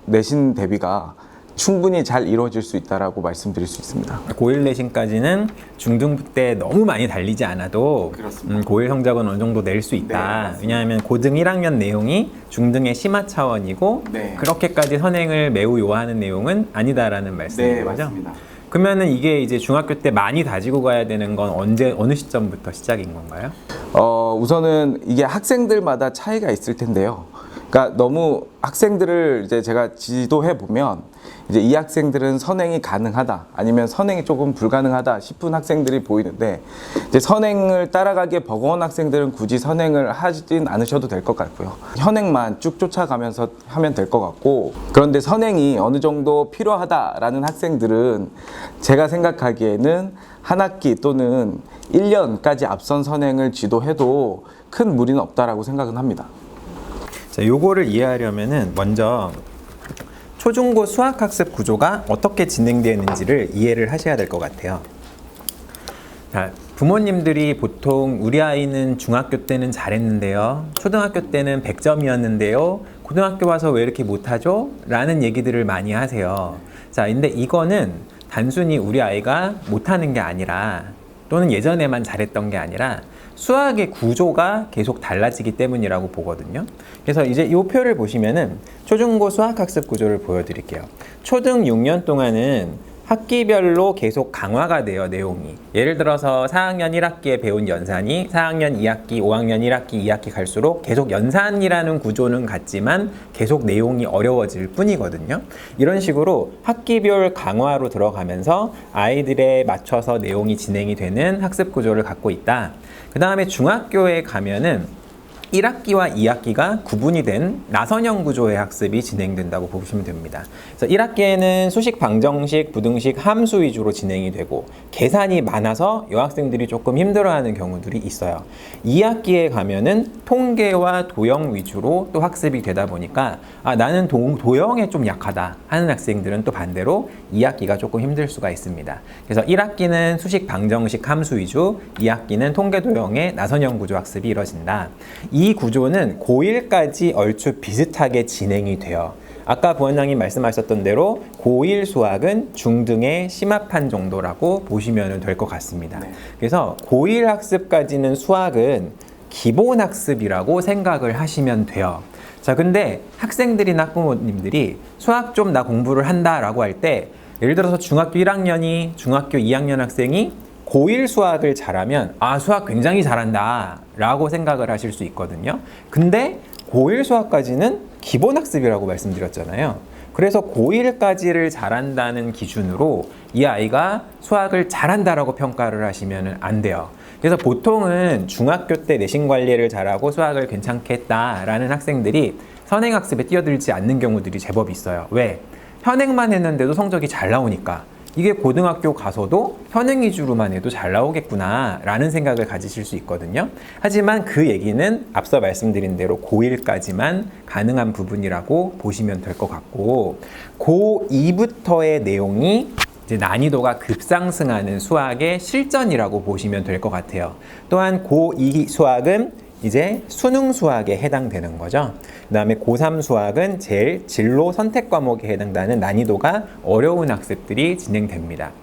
내신 대비가 충분히 잘 이루어질 수 있다라고 말씀드릴 수 있습니다. 고1 내신까지는 중등부 때 너무 많이 달리지 않아도 고1 성적은 어느 정도 낼 수 있다. 네, 왜냐하면 고등 1학년 내용이 중등의 심화 차원이고 네. 그렇게까지 선행을 매우 요하는 내용은 아니다라는 말씀인 거죠? 맞습니다. 그러면은 이게 이제 중학교 때 많이 다지고 가야 되는 건 어느 시점부터 시작인 건가요? 우선은 이게 학생들마다 차이가 있을 텐데요. 그러니까 너무 학생들을 이제 제가 지도해 보면 이제 이 학생들은 선행이 가능하다 아니면 선행이 조금 불가능하다 싶은 학생들이 보이는데 이제 선행을 따라가기에 버거운 학생들은 굳이 선행을 하진 않으셔도 될 것 같고요. 현행만 쭉 쫓아가면서 하면 될 것 같고, 그런데 선행이 어느 정도 필요하다라는 학생들은 제가 생각하기에는 한 학기 또는 1년까지 앞선 선행을 지도해도 큰 무리는 없다라고 생각은 합니다. 자, 요거를 이해하려면은 먼저 초중고 수학학습 구조가 어떻게 진행되는지를 이해를 하셔야 될 것 같아요. 자, 부모님들이 보통 우리 아이는 중학교 때는 잘했는데요, 초등학교 때는 100점이었는데요, 고등학교 와서 왜 이렇게 못하죠? 라는 얘기들을 많이 하세요. 자, 근데 이거는 단순히 우리 아이가 못하는 게 아니라, 또는 예전에만 잘했던 게 아니라 수학의 구조가 계속 달라지기 때문이라고 보거든요. 그래서 이제 이 표를 보시면은 초중고 수학학습 구조를 보여드릴게요. 초등 6년 동안은 학기별로 계속 강화가 돼요, 내용이. 예를 들어서 4학년 1학기에 배운 연산이 4학년 2학기, 5학년 1학기, 2학기 갈수록 계속 연산이라는 구조는 같지만 계속 내용이 어려워질 뿐이거든요. 이런 식으로 학기별 강화로 들어가면서 아이들에 맞춰서 내용이 진행이 되는 학습 구조를 갖고 있다. 그 다음에 중학교에 가면은 1학기와 2학기가 구분이 된 나선형 구조의 학습이 진행된다고 보시면 됩니다. 그래서 1학기에는 수식, 방정식, 부등식, 함수 위주로 진행이 되고 계산이 많아서 여학생들이 조금 힘들어하는 경우들이 있어요. 2학기에 가면은 통계와 도형 위주로 또 학습이 되다 보니까 나는 도형에 좀 약하다 하는 학생들은 또 반대로 2학기가 조금 힘들 수가 있습니다. 그래서 1학기는 수식, 방정식, 함수 위주, 2학기는 통계, 도형의 나선형 구조 학습이 이뤄진다. 이 구조는 고1까지 얼추 비슷하게 진행이 돼요. 아까 부원장님 말씀하셨던 대로 고1 수학은 중등의 심화판 정도라고 보시면 될 것 같습니다. 그래서 고1 학습까지는 수학은 기본 학습이라고 생각을 하시면 돼요. 자, 근데 학생들이나 학부모님들이 수학 좀 나 공부를 한다라고 할 때, 예를 들어서 중학교 1학년이 중학교 2학년 학생이 고1 수학을 잘하면 수학 굉장히 잘한다 라고 생각을 하실 수 있거든요. 근데 고1 수학까지는 기본 학습이라고 말씀드렸잖아요. 그래서 고1까지를 잘한다는 기준으로 이 아이가 수학을 잘한다라고 평가를 하시면 안 돼요. 그래서 보통은 중학교 때 내신 관리를 잘하고 수학을 괜찮게 했다라는 학생들이 선행학습에 뛰어들지 않는 경우들이 제법 있어요. 왜? 현행만 했는데도 성적이 잘 나오니까. 이게 고등학교 가서도 현행 위주로만 해도 잘 나오겠구나 라는 생각을 가지실 수 있거든요. 하지만 그 얘기는 앞서 말씀드린 대로 고1까지만 가능한 부분이라고 보시면 될 것 같고, 고2부터의 내용이 이제 난이도가 급상승하는 수학의 실전이라고 보시면 될 것 같아요. 또한 고2 수학은 이제 수능 수학에 해당되는 거죠. 그 다음에 고3 수학은 제일 진로 선택 과목에 해당되는 난이도가 어려운 학습들이 진행됩니다.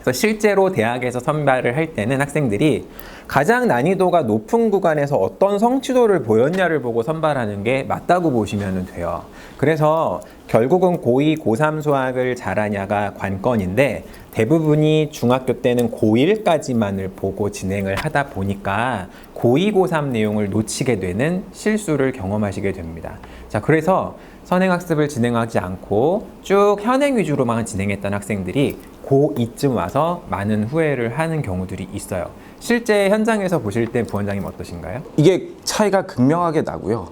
그래서 실제로 대학에서 선발을 할 때는 학생들이 가장 난이도가 높은 구간에서 어떤 성취도를 보였냐를 보고 선발하는 게 맞다고 보시면 돼요. 그래서 결국은 고2, 고3 수학을 잘하냐가 관건인데, 대부분이 중학교 때는 고1까지만을 보고 진행을 하다 보니까 고2, 고3 내용을 놓치게 되는 실수를 경험하시게 됩니다. 자, 그래서 선행학습을 진행하지 않고 쭉 현행 위주로만 진행했던 학생들이 고2쯤 와서 많은 후회를 하는 경우들이 있어요. 실제 현장에서 보실 때 부원장님 어떠신가요? 이게 차이가 극명하게 나고요.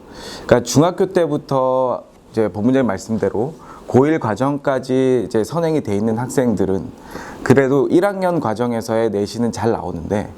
그러니까 중학교 때부터 이제 본부장님 말씀대로 고1 과정까지 이제 선행이 돼 있는 학생들은 그래도 1학년 과정에서의 내신은 잘 나오는데,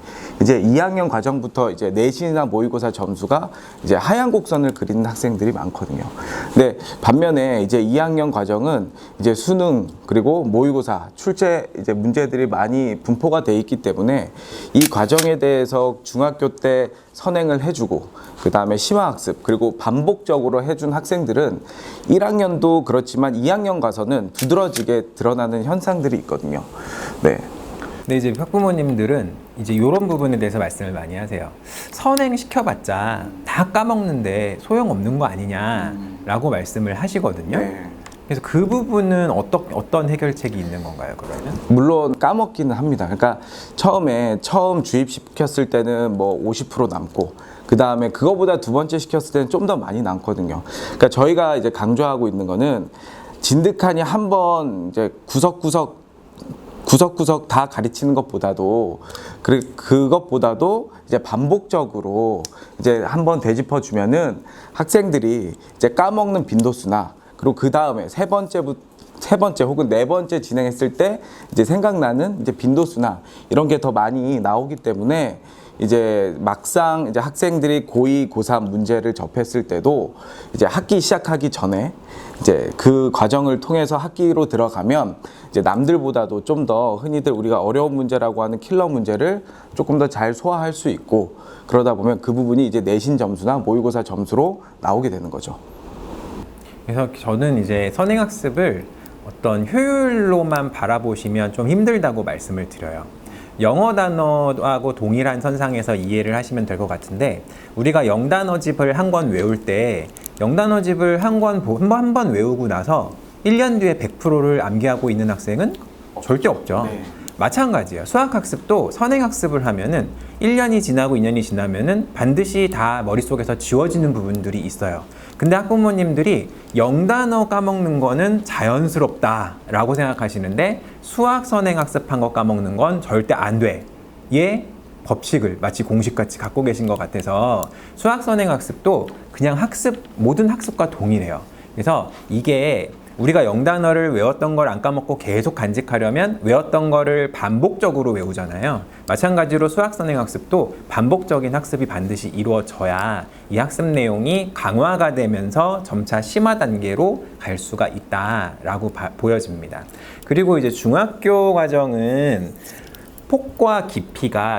이제 2학년 과정부터 이제 내신이나 모의고사 점수가 이제 하향 곡선을 그리는 학생들이 많거든요. 근데 반면에 이제 2학년 과정은 이제 수능 그리고 모의고사 출제 이제 문제들이 많이 분포가 돼 있기 때문에 이 과정에 대해서 중학교 때 선행을 해주고 그 다음에 심화학습 그리고 반복적으로 해준 학생들은 1학년도 그렇지만 2학년 가서는 두드러지게 드러나는 현상들이 있거든요. 네. 근데 이제 학부모님들은 이제 이런 부분에 대해서 말씀을 많이 하세요. 선행 시켜봤자 다 까먹는데 소용없는 거 아니냐라고 말씀을 하시거든요. 네. 그래서 그 부분은 어떤 해결책이 있는 건가요, 그러면? 물론 까먹기는 합니다. 그러니까 처음 주입시켰을 때는 뭐 50% 남고, 그 다음에 그거보다 두 번째 시켰을 때는 좀 더 많이 남거든요. 그러니까 저희가 이제 강조하고 있는 거는 진득하니 한 번 이제 구석구석 다 가르치는 것보다도 그것보다도 이제 반복적으로 이제 한번 되짚어 주면은 학생들이 이제 까먹는 빈도수나, 그리고 그 다음에 세 번째 혹은 네 번째 진행했을 때 이제 생각나는 이제 빈도수나 이런 게 더 많이 나오기 때문에 이제 막상 이제 학생들이 고2, 고3 문제를 접했을 때도 이제 학기 시작하기 전에 이제 그 과정을 통해서 학기로 들어가면 이제 남들보다도 좀 더 흔히들 우리가 어려운 문제라고 하는 킬러 문제를 조금 더 잘 소화할 수 있고, 그러다 보면 그 부분이 이제 내신 점수나 모의고사 점수로 나오게 되는 거죠. 그래서 저는 이제 선행학습을 어떤 효율로만 바라보시면 좀 힘들다고 말씀을 드려요. 영어 단어하고 동일한 선상에서 이해를 하시면 될 것 같은데, 우리가 영단어집을 한 권 외울 때 영단어집을 한 번 외우고 나서 1년 뒤에 100%를 암기하고 있는 학생은 절대 없죠. 네. 마찬가지예요. 수학학습도 선행학습을 하면은 1년이 지나고 2년이 지나면은 반드시 다 머릿속에서 지워지는 부분들이 있어요. 근데 학부모님들이 영단어 까먹는 거는 자연스럽다라고 생각하시는데, 수학 선행학습한 거 까먹는 건 절대 안 돼. 예? 법칙을 마치 공식같이 갖고 계신 것 같아서 수학 선행학습도 그냥 모든 학습과 동일해요. 그래서 이게 우리가 영단어를 외웠던 걸 안 까먹고 계속 간직하려면 외웠던 거를 반복적으로 외우잖아요. 마찬가지로 수학 선행학습도 반복적인 학습이 반드시 이루어져야 이 학습 내용이 강화가 되면서 점차 심화 단계로 갈 수가 있다라고 보여집니다. 그리고 이제 중학교 과정은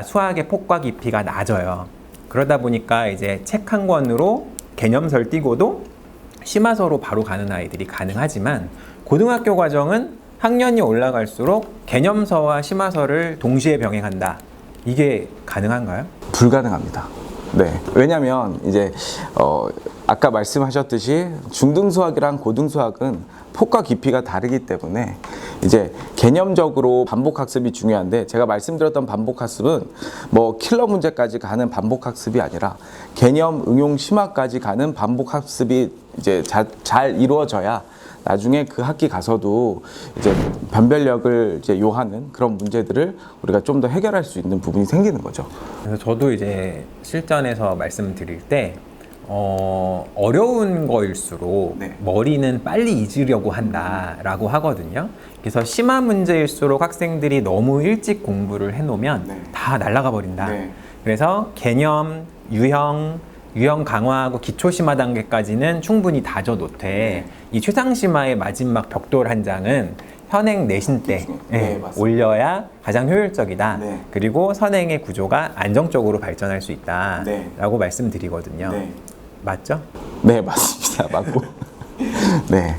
수학의 폭과 깊이가 낮아요. 그러다 보니까 이제 책 한 권으로 개념서를 띄고도 심화서로 바로 가는 아이들이 가능하지만, 고등학교 과정은 학년이 올라갈수록 개념서와 심화서를 동시에 병행한다. 이게 가능한가요? 불가능합니다. 네. 왜냐면 이제 아까 말씀하셨듯이 중등수학이랑 고등수학은 폭과 깊이가 다르기 때문에 이제 개념적으로 반복학습이 중요한데, 제가 말씀드렸던 반복학습은 뭐 킬러 문제까지 가는 반복학습이 아니라 개념 응용 심화까지 가는 반복학습이 이제 잘 이루어져야 나중에 그 학기 가서도 이제 변별력을 이제 요하는 그런 문제들을 우리가 좀 더 해결할 수 있는 부분이 생기는 거죠. 그래서 저도 이제 실전에서 말씀드릴 때 어려운 거일수록 네. 머리는 빨리 잊으려고 한다라고 하거든요. 그래서 심화 문제일수록 학생들이 너무 일찍 공부를 해놓으면 네. 다 날아가 버린다. 네. 그래서 개념, 유형 강화하고 기초 심화 단계까지는 충분히 다져 놓되, 이 최상 심화의 마지막 벽돌 한 장은 현행 내신 때 네, 맞습니다. 올려야 가장 효율적이다. 네. 그리고 선행의 구조가 안정적으로 발전할 수 있다라고 네. 말씀드리거든요. 네. 맞죠? 네, 맞습니다. 맞고. 네.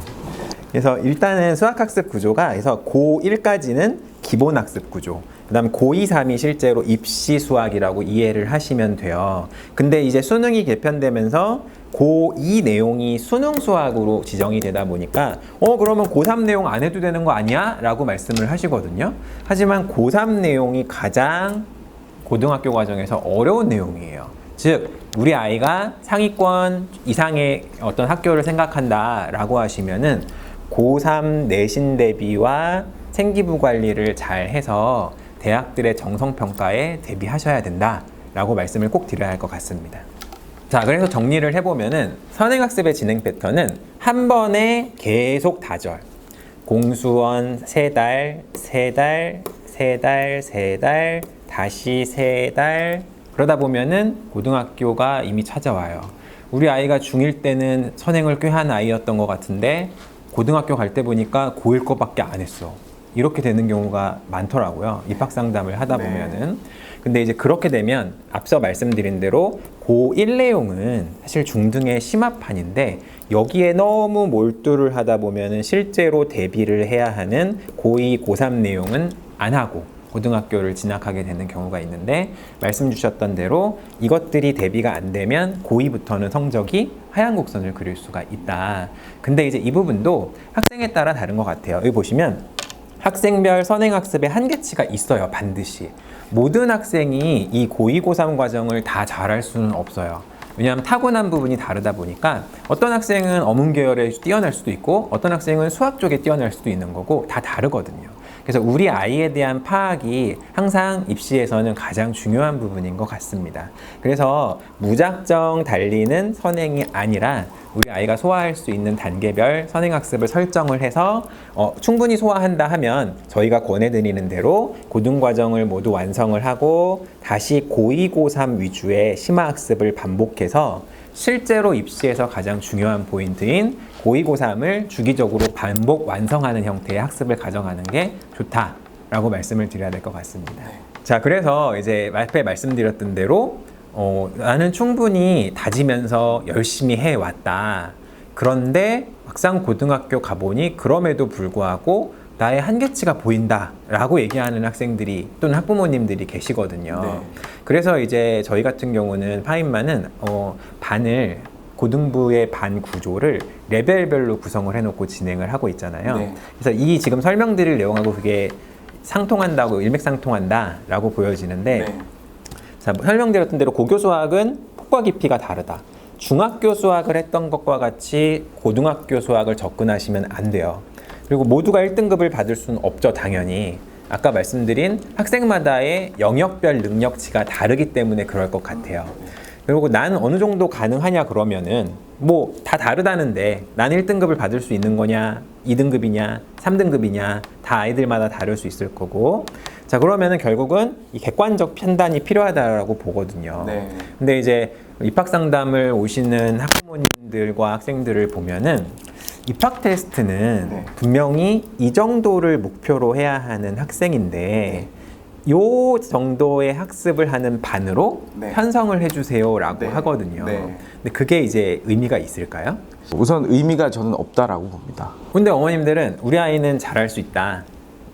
그래서 일단은 수학학습 구조가, 그래서 고1까지는 기본학습 구조, 그 다음 고2, 3이 실제로 입시 수학이라고 이해를 하시면 돼요. 근데 이제 수능이 개편되면서 고2 내용이 수능 수학으로 지정이 되다 보니까 그러면 고3 내용 안 해도 되는 거 아니야? 라고 말씀을 하시거든요. 하지만 고3 내용이 가장 고등학교 과정에서 어려운 내용이에요. 즉 우리 아이가 상위권 이상의 어떤 학교를 생각한다 라고 하시면은 고3 내신 대비와 생기부 관리를 잘 해서 대학들의 정성평가에 대비하셔야 된다 라고 말씀을 꼭 드려야 할 것 같습니다. 자, 그래서 정리를 해보면은 선행학습의 진행 패턴은 한 번에 계속 다절, 공수원 3달, 3달, 3달, 3달, 다시 3달, 그러다 보면은 고등학교가 이미 찾아와요. 우리 아이가 중1 때는 선행을 꽤 한 아이였던 것 같은데 고등학교 갈 때 보니까 고1 거밖에 안 했어. 이렇게 되는 경우가 많더라고요. 입학 상담을 하다 보면은. 근데 이제 그렇게 되면 앞서 말씀드린 대로 고1 내용은 사실 중등의 심화판인데, 여기에 너무 몰두를 하다 보면은 실제로 대비를 해야 하는 고2, 고3 내용은 안 하고 고등학교를 진학하게 되는 경우가 있는데 말씀 주셨던 대로 이것들이 대비가 안 되면 고2부터는 성적이 하향 곡선을 그릴 수가 있다. 근데 이제 이 부분도 학생에 따라 다른 것 같아요. 여기 보시면 학생별 선행학습의 한계치가 있어요. 반드시. 모든 학생이 이 고2, 고3 과정을 다 잘할 수는 없어요. 왜냐하면 타고난 부분이 다르다 보니까 어떤 학생은 어문 계열에 뛰어날 수도 있고 어떤 학생은 수학 쪽에 뛰어날 수도 있는 거고 다 다르거든요. 그래서 우리 아이에 대한 파악이 항상 입시에서는 가장 중요한 부분인 것 같습니다. 그래서 무작정 달리는 선행이 아니라 우리 아이가 소화할 수 있는 단계별 선행학습을 설정을 해서 충분히 소화한다 하면 저희가 권해드리는 대로 고등과정을 모두 완성을 하고 다시 고2, 고3 위주의 심화학습을 반복해서 실제로 입시에서 가장 중요한 포인트인 고2, 고3을 주기적으로 반복 완성하는 형태의 학습을 가져가는 게 좋다라고 말씀을 드려야 될 것 같습니다. 자, 그래서 이제 앞에 말씀드렸던 대로 나는 충분히 다지면서 열심히 해왔다. 그런데 막상 고등학교 가보니 그럼에도 불구하고 나의 한계치가 보인다라고 얘기하는 학생들이 또는 학부모님들이 계시거든요. 네. 그래서 이제 저희 같은 경우는 파인만은 반을 고등부의 반 구조를 레벨별로 구성을 해놓고 진행을 하고 있잖아요. 네. 그래서 이 지금 설명드릴 내용하고 그게 상통한다고 일맥상통한다라고 보여지는데 네. 자, 설명드렸던 대로 고교 수학은 폭과 깊이가 다르다. 중학교 수학을 했던 것과 같이 고등학교 수학을 접근하시면 안 돼요. 그리고 모두가 1등급을 받을 수는 없죠, 당연히. 아까 말씀드린 학생마다의 영역별 능력치가 다르기 때문에 그럴 것 같아요. 그리고 난 어느 정도 가능하냐 그러면은 뭐 다 다르다는데 난 1등급을 받을 수 있는 거냐, 2등급이냐, 3등급이냐 다 아이들마다 다를 수 있을 거고 자 그러면은 결국은 이 객관적 판단이 필요하다라고 보거든요. 네. 근데 이제 입학 상담을 오시는 학부모님들과 학생들을 보면은 입학 테스트는 네. 분명히 이 정도를 목표로 해야 하는 학생인데 요 정도의 학습을 하는 반으로 네. 편성을 해주세요라고 네. 하거든요. 네. 근데 그게 이제 의미가 있을까요? 우선 의미가 저는 없다라고 봅니다. 근데 어머님들은 우리 아이는 잘할 수 있다.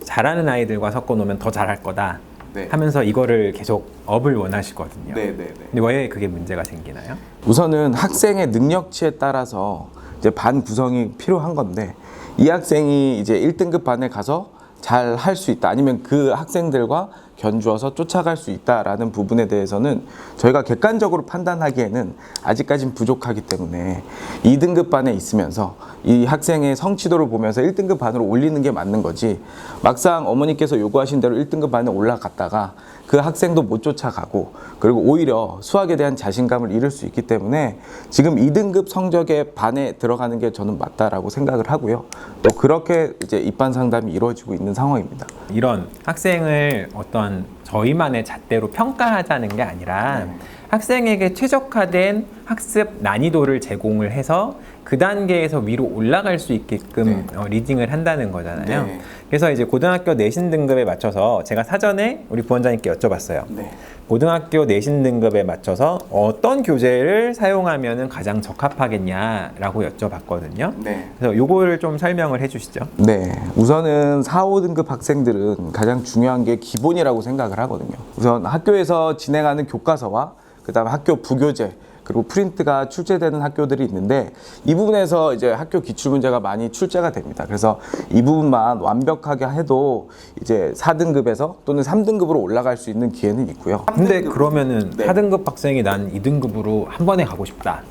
잘하는 아이들과 섞어 놓으면 더 잘할 거다. 네. 하면서 이거를 계속 업을 원하시거든요. 네. 근데 왜 그게 문제가 생기나요? 우선은 학생의 능력치에 따라서 이제 반 구성이 필요한 건데 이 학생이 이제 1등급 반에 가서 잘 할 수 있다 아니면 그 학생들과 견주어서 쫓아갈 수 있다라는 부분에 대해서는 저희가 객관적으로 판단하기에는 아직까지는 부족하기 때문에 2등급 반에 있으면서 이 학생의 성취도를 보면서 1등급 반으로 올리는 게 맞는 거지 막상 어머니께서 요구하신 대로 1등급 반에 올라갔다가 그 학생도 못 쫓아가고 그리고 오히려 수학에 대한 자신감을 잃을 수 있기 때문에 지금 2등급 성적의 반에 들어가는 게 저는 맞다라고 생각을 하고요. 또 그렇게 이제 입반 상담이 이루어지고 있는 상황입니다. 이런 학생을 어떤 저희만의 잣대로 평가하자는 게 아니라 학생에게 최적화된 학습 난이도를 제공을 해서 그 단계에서 위로 올라갈 수 있게끔 리딩을 한다는 거잖아요. 네. 그래서 이제 고등학교 내신 등급에 맞춰서 제가 사전에 우리 부원장님께 여쭤봤어요. 네. 고등학교 내신 등급에 맞춰서 어떤 교재를 사용하면 가장 적합하겠냐라고 여쭤봤거든요. 네. 그래서 요거를 좀 설명을 해주시죠. 네, 우선은 4, 5등급 학생들은 가장 중요한 게 기본이라고 생각을 하거든요. 우선 학교에서 진행하는 교과서와 그다음 학교 부교재 그리고 프린트가 출제되는 학교들이 있는데 이 부분에서 이제 학교 기출 문제가 많이 출제가 됩니다. 그래서 이 부분만 완벽하게 해도 이제 4등급에서 또는 3등급으로 올라갈 수 있는 기회는 있고요. 근데 그러면은 네. 4등급 학생이 난 2등급으로 한 번에 가고 싶다.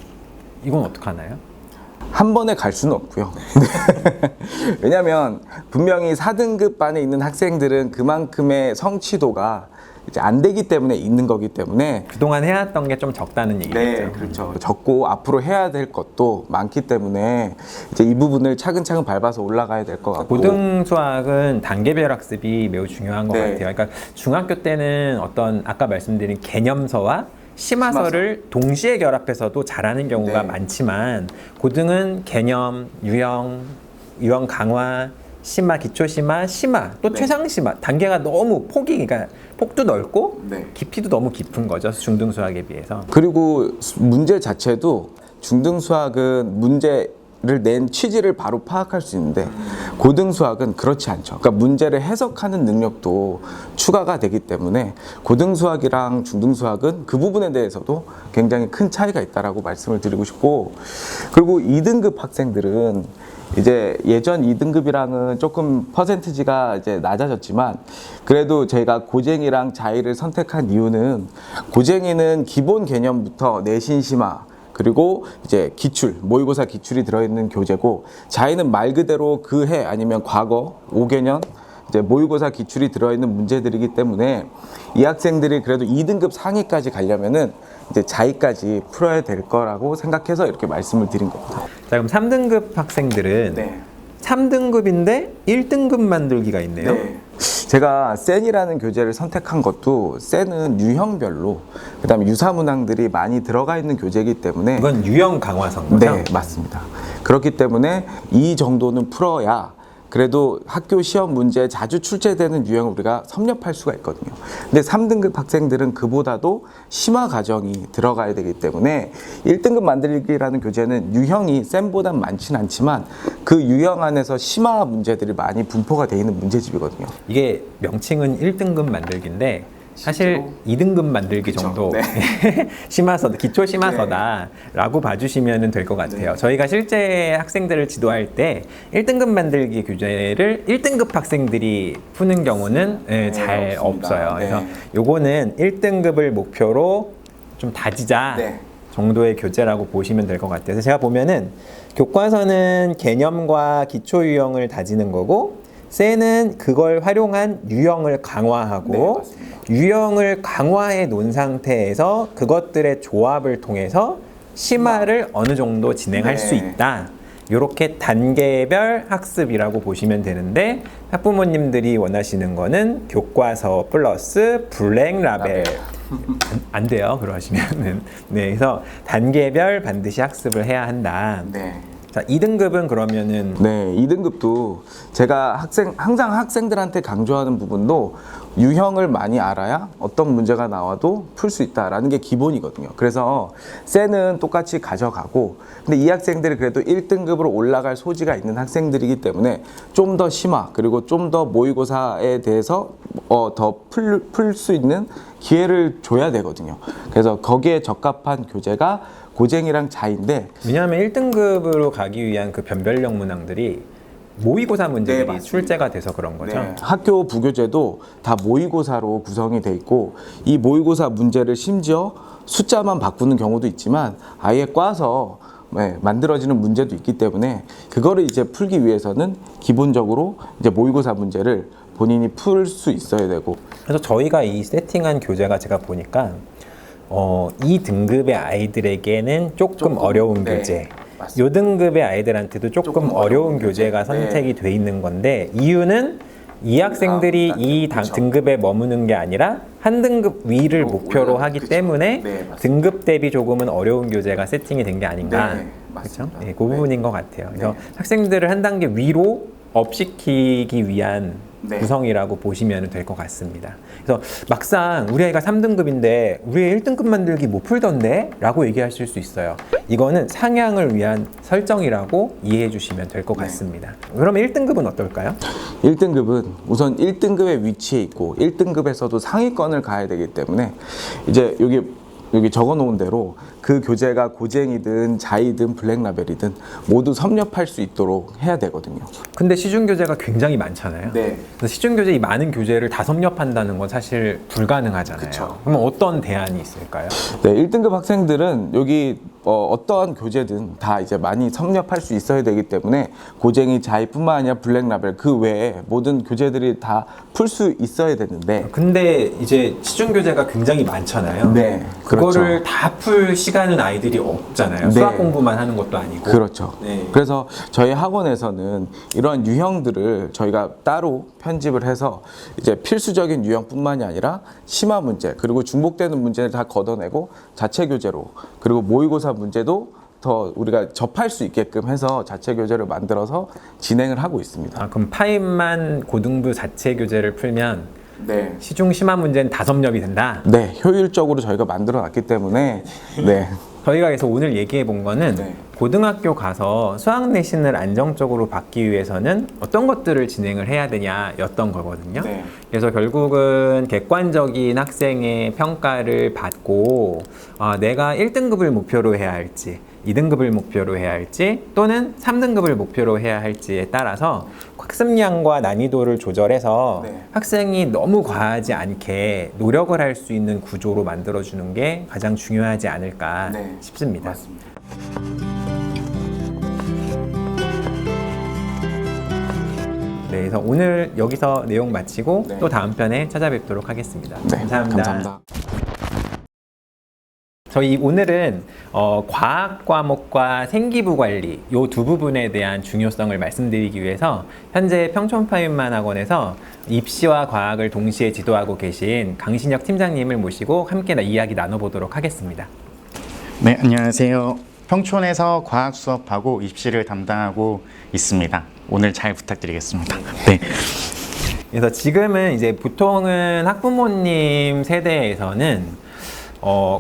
이건 어떡하나요? 한 번에 갈 수는 없고요. 왜냐하면 분명히 4등급 반에 있는 학생들은 그만큼의 성취도가 이제 안 되기 때문에 있는 거기 때문에 그동안 해왔던 게 좀 적다는 얘기죠. 그렇죠. 적고 앞으로 해야 될 것도 많기 때문에 이제 이 부분을 차근차근 밟아서 올라가야 될 것 같고 고등 수학은 단계별 학습이 매우 중요한 것 네. 같아요. 그러니까 중학교 때는 어떤 아까 말씀드린 개념서와 심화서를 동시에 결합해서도 잘하는 경우가 네. 많지만 고등은 개념, 유형 강화, 심화, 기초 심화, 심화, 또 네. 최상 심화 단계가 너무 그러니까 폭도 넓고 네. 깊이도 너무 깊은 거죠. 중등 수학에 비해서. 그리고 문제 자체도 중등 수학은 문제 낸 취지를 바로 파악할 수 있는데 고등수학은 그렇지 않죠. 그러니까 문제를 해석하는 능력도 추가가 되기 때문에 고등수학이랑 중등수학은 그 부분에 대해서도 굉장히 큰 차이가 있다라고 말씀을 드리고 싶고, 그리고 2등급 학생들은 이제 예전 2등급이랑은 조금 퍼센티지가 이제 낮아졌지만 그래도 제가 고쟁이랑 자의를 선택한 이유는, 고쟁이는 기본 개념부터 내신 심화 그리고 이제 기출, 모의고사 기출이 들어있는 교재고, 자의는 말 그대로 그 해 아니면 과거 5개년 이제 모의고사 기출이 들어있는 문제들이기 때문에 이 학생들이 그래도 2등급 상위까지 가려면은 이제 자의까지 풀어야 될 거라고 생각해서 이렇게 말씀을 드린 겁니다. 자, 그럼 3등급 학생들은 3등급인데 1등급 만들기가 있네요. 제가 센이라는 교재를 선택한 것도, 센은 유형별로 그다음에 유사문항들이 많이 들어가 있는 교재이기 때문에, 이건 유형 강화선 거죠? 네, 맞습니다. 그렇기 때문에 이 정도는 풀어야 그래도 학교 시험 문제에 자주 출제되는 유형을 우리가 섭렵할 수가 있거든요. 근데 3등급 학생들은 그보다도 심화 과정이 들어가야 되기 때문에 1등급 만들기라는 교재는 유형이 쌤보단 많지는 않지만 그 유형 안에서 심화 문제들이 많이 분포가 돼 있는 문제집이거든요. 이게 명칭은 1등급 만들기인데 사실 2등급 만들기 그쵸, 정도 네. 심화서다, 기초 심화서다라고 봐주시면 될 것 같아요. 저희가 실제 학생들을 지도할 때 1등급 만들기 교재를 1등급 학생들이 푸는 경우는 잘 없습니다. 없어요. 네. 그래서 요거는 1등급을 목표로 좀 다지자 네. 정도의 교재라고 보시면 될 것 같아요. 그래서 제가 보면은 교과서는 개념과 기초 유형을 다지는 거고, 쎄는 그걸 활용한 유형을 강화하고, 네, 맞습니다. 유형을 강화해 놓은 상태에서 그것들의 조합을 통해서 심화를 어느 정도 진행할 네. 수 있다. 이렇게 단계별 학습이라고 보시면 되는데, 학부모님들이 원하시는 거는 교과서 플러스 블랙 라벨. 안 돼요, 그러시면은. 네, 그래서 단계별 반드시 학습을 해야 한다. 네. 자, 2등급은 그러면은 네, 2등급도 제가 항상 학생들한테 강조하는 부분도 유형을 많이 알아야 어떤 문제가 나와도 풀 수 있다라는 게 기본이거든요. 그래서 쎄는 똑같이 가져가고, 근데 이 학생들이 그래도 1등급으로 올라갈 소지가 있는 학생들이기 때문에 좀 더 심화, 그리고 좀 더 모의고사에 대해서 더 풀 수 있는 기회를 줘야 되거든요. 그래서 거기에 적합한 교재가 고쟁이랑 자인데, 왜냐하면 1등급으로 가기 위한 그 변별력 문항들이 모의고사 문제들이 맞습니다. 출제가 돼서 그런 거죠. 네, 학교 부교재도 다 모의고사로 구성이 돼 있고, 이 모의고사 문제를 심지어 숫자만 바꾸는 경우도 있지만 아예 꽈서 만들어지는 문제도 있기 때문에, 그거를 이제 풀기 위해서는 기본적으로 이제 모의고사 문제를 본인이 풀 수 있어야 되고. 그래서 저희가 이 세팅한 교재가 제가 보니까 이 등급의 아이들에게는 조금 어려운 네, 교재, 맞습니다. 요 등급의 아이들한테도 조금 어려운 교재가 선택이 돼 있는 건데, 이유는 이 학생들이 이 등급에 머무는 게 아니라 한 등급 위를 목표로 하기 그쵸. 때문에 네, 맞습니다. 등급 대비 조금은 어려운 교재가 세팅이 된 게 아닌가. 네, 그렇죠? 맞습니다. 네, 그 부분인 것 같아요. 그래서 네. 학생들을 한 단계 위로 업시키기 위한 네. 구성이라고 보시면 될 것 같습니다. 그래서 막상 우리 아이가 3등급인데 우리 애 1등급 만들기 못 풀던데? 라고 얘기하실 수 있어요. 이거는 상향을 위한 설정이라고 이해해 주시면 될 것 같습니다. 그러면 1등급은 어떨까요? 1등급은 우선 1등급에 위치해 있고 1등급에서도 상위권을 가야 되기 때문에, 이제 여기 적어 놓은 대로 그 교재가 고쟁이든 자이든 블랙라벨이든 모두 섭렵할 수 있도록 해야 되거든요. 근데 시중 교재가 굉장히 많잖아요. 네. 그래서 시중 교재 이 많은 교재를 다 섭렵한다는 건 사실 불가능하잖아요. 그쵸. 그럼 어떤 대안이 있을까요? 네, 1등급 학생들은 여기 어떠한 교재든 다 이제 많이 섭렵할 수 있어야 되기 때문에 고쟁이 자이뿐만 아니라 블랙라벨 그 외에 모든 교재들이 다 풀 수 있어야 되는데, 근데 이제 시중 교재가 굉장히 많잖아요. 네, 그거를 그렇죠. 다 풀 시간은 아이들이 없잖아요. 네. 수학 공부만 하는 것도 아니고. 그렇죠. 네. 그래서 저희 학원에서는 이런 유형들을 저희가 따로 편집을 해서 이제 필수적인 유형뿐만이 아니라 심화 문제, 그리고 중복되는 문제를 다 걷어내고 자체 교재로, 그리고 모의고사 문제도 더 우리가 접할 수 있게끔 해서 자체 교재를 만들어서 진행을 하고 있습니다. 아, 그럼 파임만 고등부 자체 교재를 풀면 네. 시중 심화 문제는 다 섭렵이 된다. 네, 효율적으로 저희가 만들어 놨기 때문에, 네. 저희가 그래서 오늘 얘기해 본 거는 네. 고등학교 가서 수학 내신을 안정적으로 받기 위해서는 어떤 것들을 진행을 해야 되냐였던 거거든요. 네. 그래서 결국은 객관적인 학생의 평가를 받고 내가 1등급을 목표로 해야 할지 2등급을 목표로 해야 할지 또는 3등급을 목표로 해야 할지에 따라서 학습량과 난이도를 조절해서 네. 학생이 너무 과하지 않게 노력을 할 수 있는 구조로 만들어주는 게 가장 중요하지 않을까 네. 싶습니다. 맞습니다. 네, 그래서 오늘 여기서 내용 마치고 네. 또 다음 편에 찾아뵙도록 하겠습니다. 네, 감사합니다. 감사합니다. 저희 오늘은 과학 과목과 생기부 관리 이 두 부분에 대한 중요성을 말씀드리기 위해서 현재 평촌파인만학원에서 입시와 과학을 동시에 지도하고 계신 강신혁 팀장님을 모시고 함께 이야기 나눠보도록 하겠습니다. 네, 안녕하세요. 평촌에서 과학 수업하고 입시를 담당하고 있습니다. 오늘 잘 부탁드리겠습니다. 네. 그래서 지금은 이제 보통은 학부모님 세대에서는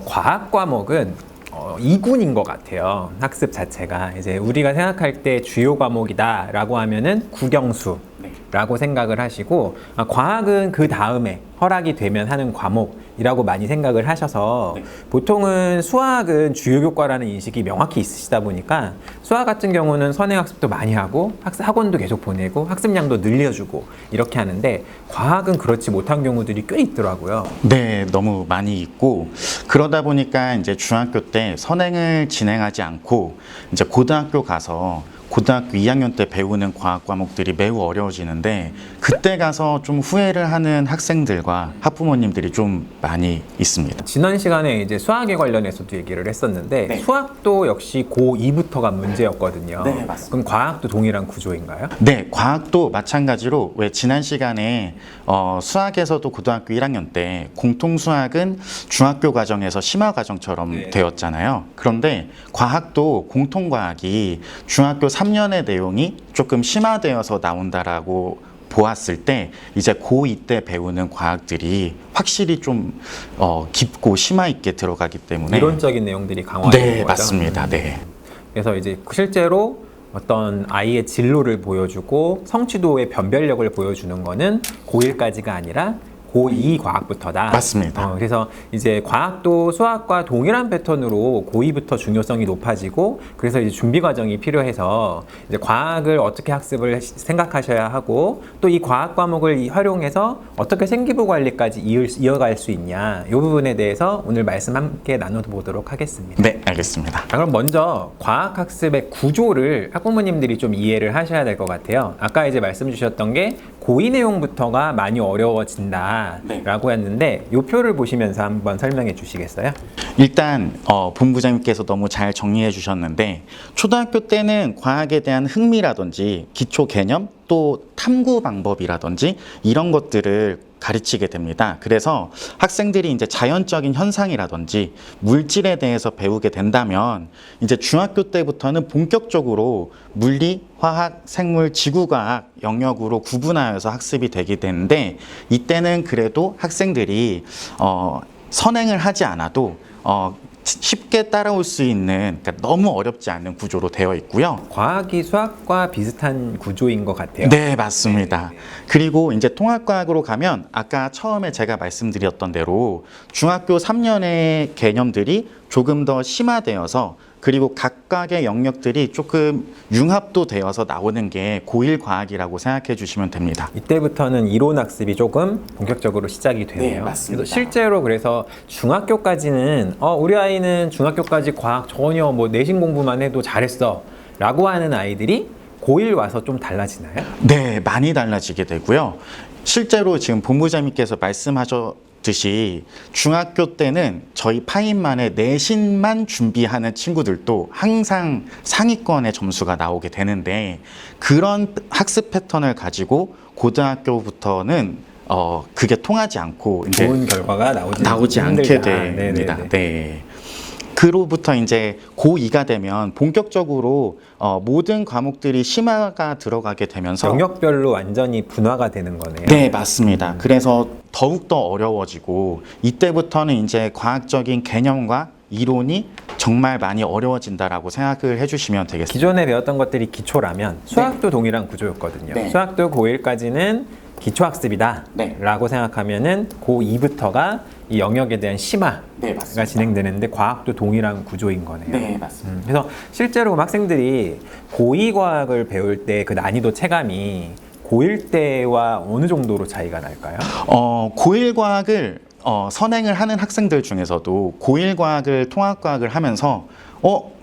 과학 과목은 2군인 것 같아요. 학습 자체가 이제 우리가 생각할 때 주요 과목이다라고 하면은 국영수라고 생각을 하시고 과학은 그 다음에 허락이 되면 하는 과목이라고 많이 생각을 하셔서 보통은 수학은 주요 교과라는 인식이 명확히 있으시다 보니까 수학 같은 경우는 선행학습도 많이 하고 학원도 계속 보내고 학습량도 늘려주고 이렇게 하는데 과학은 그렇지 못한 경우들이 꽤 있더라고요. 네, 너무 많이 있고 그러다 보니까 이제 중학교 때 선행을 진행하지 않고 이제 고등학교 가서 고등학교 2학년 때 배우는 과학 과목들이 매우 어려워지는데 그때 가서 좀 후회를 하는 학생들과 학부모님들이 좀 많이 있습니다. 지난 시간에 이제 수학에 관련해서도 얘기를 했었는데 네. 수학도 역시 고2부터가 문제였거든요. 네, 맞습니다. 그럼 과학도 동일한 구조인가요? 네, 과학도 마찬가지로 왜 지난 시간에 수학에서도 고등학교 1학년 때 공통 수학은 중학교 과정에서 심화 과정처럼 네. 되었잖아요. 그런데 과학도 공통 과학이 중학교 3년의 내용이 조금 심화되어서 나온다라고 보았을 때 이제 고2 때 배우는 과학들이 확실히 좀 깊고 심화 있게 들어가기 때문에 이론적인 내용들이 강화되는 네, 거죠? 맞습니다. 네. 그래서 이제 실제로 어떤 아이의 진로를 보여주고 성취도의 변별력을 보여주는 거는 고1까지가 아니라 고2 과학부터다. 맞습니다. 그래서 이제 과학도 수학과 동일한 패턴으로 고2부터 중요성이 높아지고 그래서 이제 준비 과정이 필요해서 이제 과학을 어떻게 학습을 생각하셔야 하고 또 이 과학 과목을 활용해서 어떻게 생기부 관리까지 이어갈 수 있냐 이 부분에 대해서 오늘 말씀 함께 나눠보도록 하겠습니다. 네, 알겠습니다. 자, 그럼 먼저 과학학습의 구조를 학부모님들이 좀 이해를 하셔야 될 것 같아요. 아까 이제 말씀 주셨던 게 고2 내용부터가 많이 어려워진다라고 했는데 이 표를 보시면서 한번 설명해 주시겠어요? 일단 본부장님께서 너무 잘 정리해 주셨는데 초등학교 때는 과학에 대한 흥미라든지 기초 개념 또 탐구 방법이라든지 이런 것들을 가르치게 됩니다. 그래서 학생들이 이제 자연적인 현상이라든지 물질에 대해서 배우게 된다면 이제 중학교 때부터는 본격적으로 물리, 화학, 생물, 지구과학 영역으로 구분하여서 학습이 되게 되는데 이때는 그래도 학생들이 선행을 하지 않아도 쉽게 따라올 수 있는 그러니까 너무 어렵지 않은 구조로 되어 있고요. 과학이 수학과 비슷한 구조인 것 같아요. 네, 맞습니다. 그리고 이제 통합과학으로 가면 아까 처음에 제가 말씀드렸던 대로 중학교 3년의 개념들이 조금 더 심화되어서 그리고 각각의 영역들이 조금 융합도 되어서 나오는 게 고1 과학이라고 생각해 주시면 됩니다. 이때부터는 이론 학습이 조금 본격적으로 시작이 되네요. 네, 맞습니다. 그래서 실제로 그래서 중학교까지는 우리 아이는 중학교까지 과학 전혀 뭐 내신 공부만 해도 잘했어 라고 하는 아이들이 고1 와서 좀 달라지나요? 네, 많이 달라지게 되고요. 실제로 지금 본부장님께서 말씀하셨듯이 중학교 때는 저희 파인만의 내신만 준비하는 친구들도 항상 상위권의 점수가 나오게 되는데 그런 학습 패턴을 가지고 고등학교부터는 그게 통하지 않고 이제 좋은 결과가 나오지 않게 힘들다. 됩니다. 네네네. 네. 그로부터 이제 고2가 되면 본격적으로 모든 과목들이 심화가 들어가게 되면서 영역별로 완전히 분화가 되는 거네요. 네, 맞습니다. 그래서 더욱더 어려워지고 이때부터는 이제 과학적인 개념과 이론이 정말 많이 어려워진다라고 생각을 해주시면 되겠습니다. 기존에 배웠던 것들이 기초라면 수학도 동일한 구조였거든요. 네. 수학도 고1까지는 기초학습이다 네. 라고 생각하면은 고2부터가 이 영역에 대한 심화가 네, 맞습니다. 진행되는데 과학도 동일한 구조인 거네요. 네, 맞습니다. 그래서 실제로 학생들이 고2 과학을 배울 때 그 난이도 체감이 고1 때와 어느 정도로 차이가 날까요? 고1 과학을 선행을 하는 학생들 중에서도 고1 과학을 통합과학을 하면서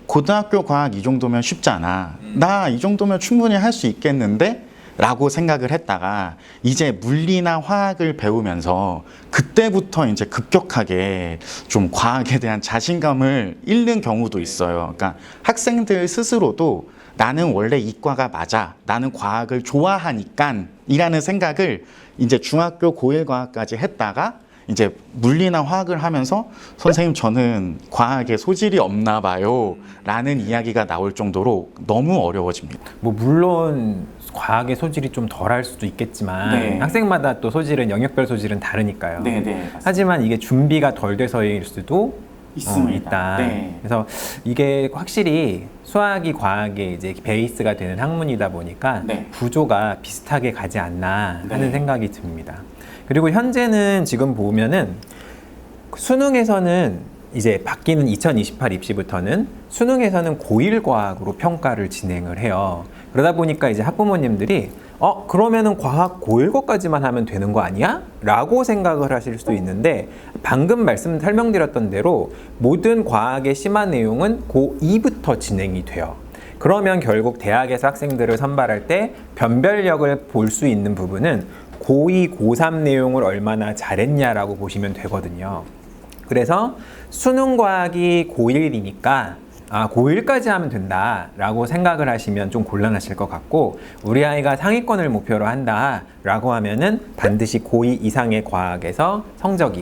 고등학교 과학 이 정도면 쉽지 않아. 나 이 정도면 충분히 할 수 있겠는데? 라고 생각을 했다가 이제 물리나 화학을 배우면서 그때부터 이제 급격하게 좀 과학에 대한 자신감을 잃는 경우도 있어요. 그러니까 학생들 스스로도 나는 원래 이과가 맞아. 나는 과학을 좋아하니까 이라는 생각을 이제 중학교 고1 과학까지 했다가 이제 물리나 화학을 하면서 선생님 저는 과학에 소질이 없나 봐요 라는 이야기가 나올 정도로 너무 어려워집니다. 뭐 물론 과학의 소질이 좀 덜할 수도 있겠지만 네. 학생마다 또 소질은 영역별 소질은 다르니까요. 네, 맞습니다. 하지만 이게 준비가 덜 돼서일 수도 있습니다. 있다. 네. 그래서 이게 확실히 수학이 과학의 이제 베이스가 되는 학문이다 보니까 네. 구조가 비슷하게 가지 않나 하는 네. 생각이 듭니다. 그리고 현재는 지금 보면은 수능에서는 이제 바뀌는 2028 입시부터는 수능에서는 고1 과학으로 평가를 진행을 해요. 그러다 보니까 이제 학부모님들이 그러면은 과학 고1 거까지만 하면 되는 거 아니야? 라고 생각을 하실 수 있는데 방금 설명드렸던 대로 모든 과학의 심화 내용은 고2부터 진행이 돼요. 그러면 결국 대학에서 학생들을 선발할 때 변별력을 볼 수 있는 부분은 고2, 고3 내용을 얼마나 잘했냐라고 보시면 되거든요. 그래서 수능 과학이 고1이니까 고1까지 하면 된다라고 생각을 하시면 좀 곤란하실 것 같고 우리 아이가 상위권을 목표로 한다라고 하면은 반드시 고2 이상의 과학에서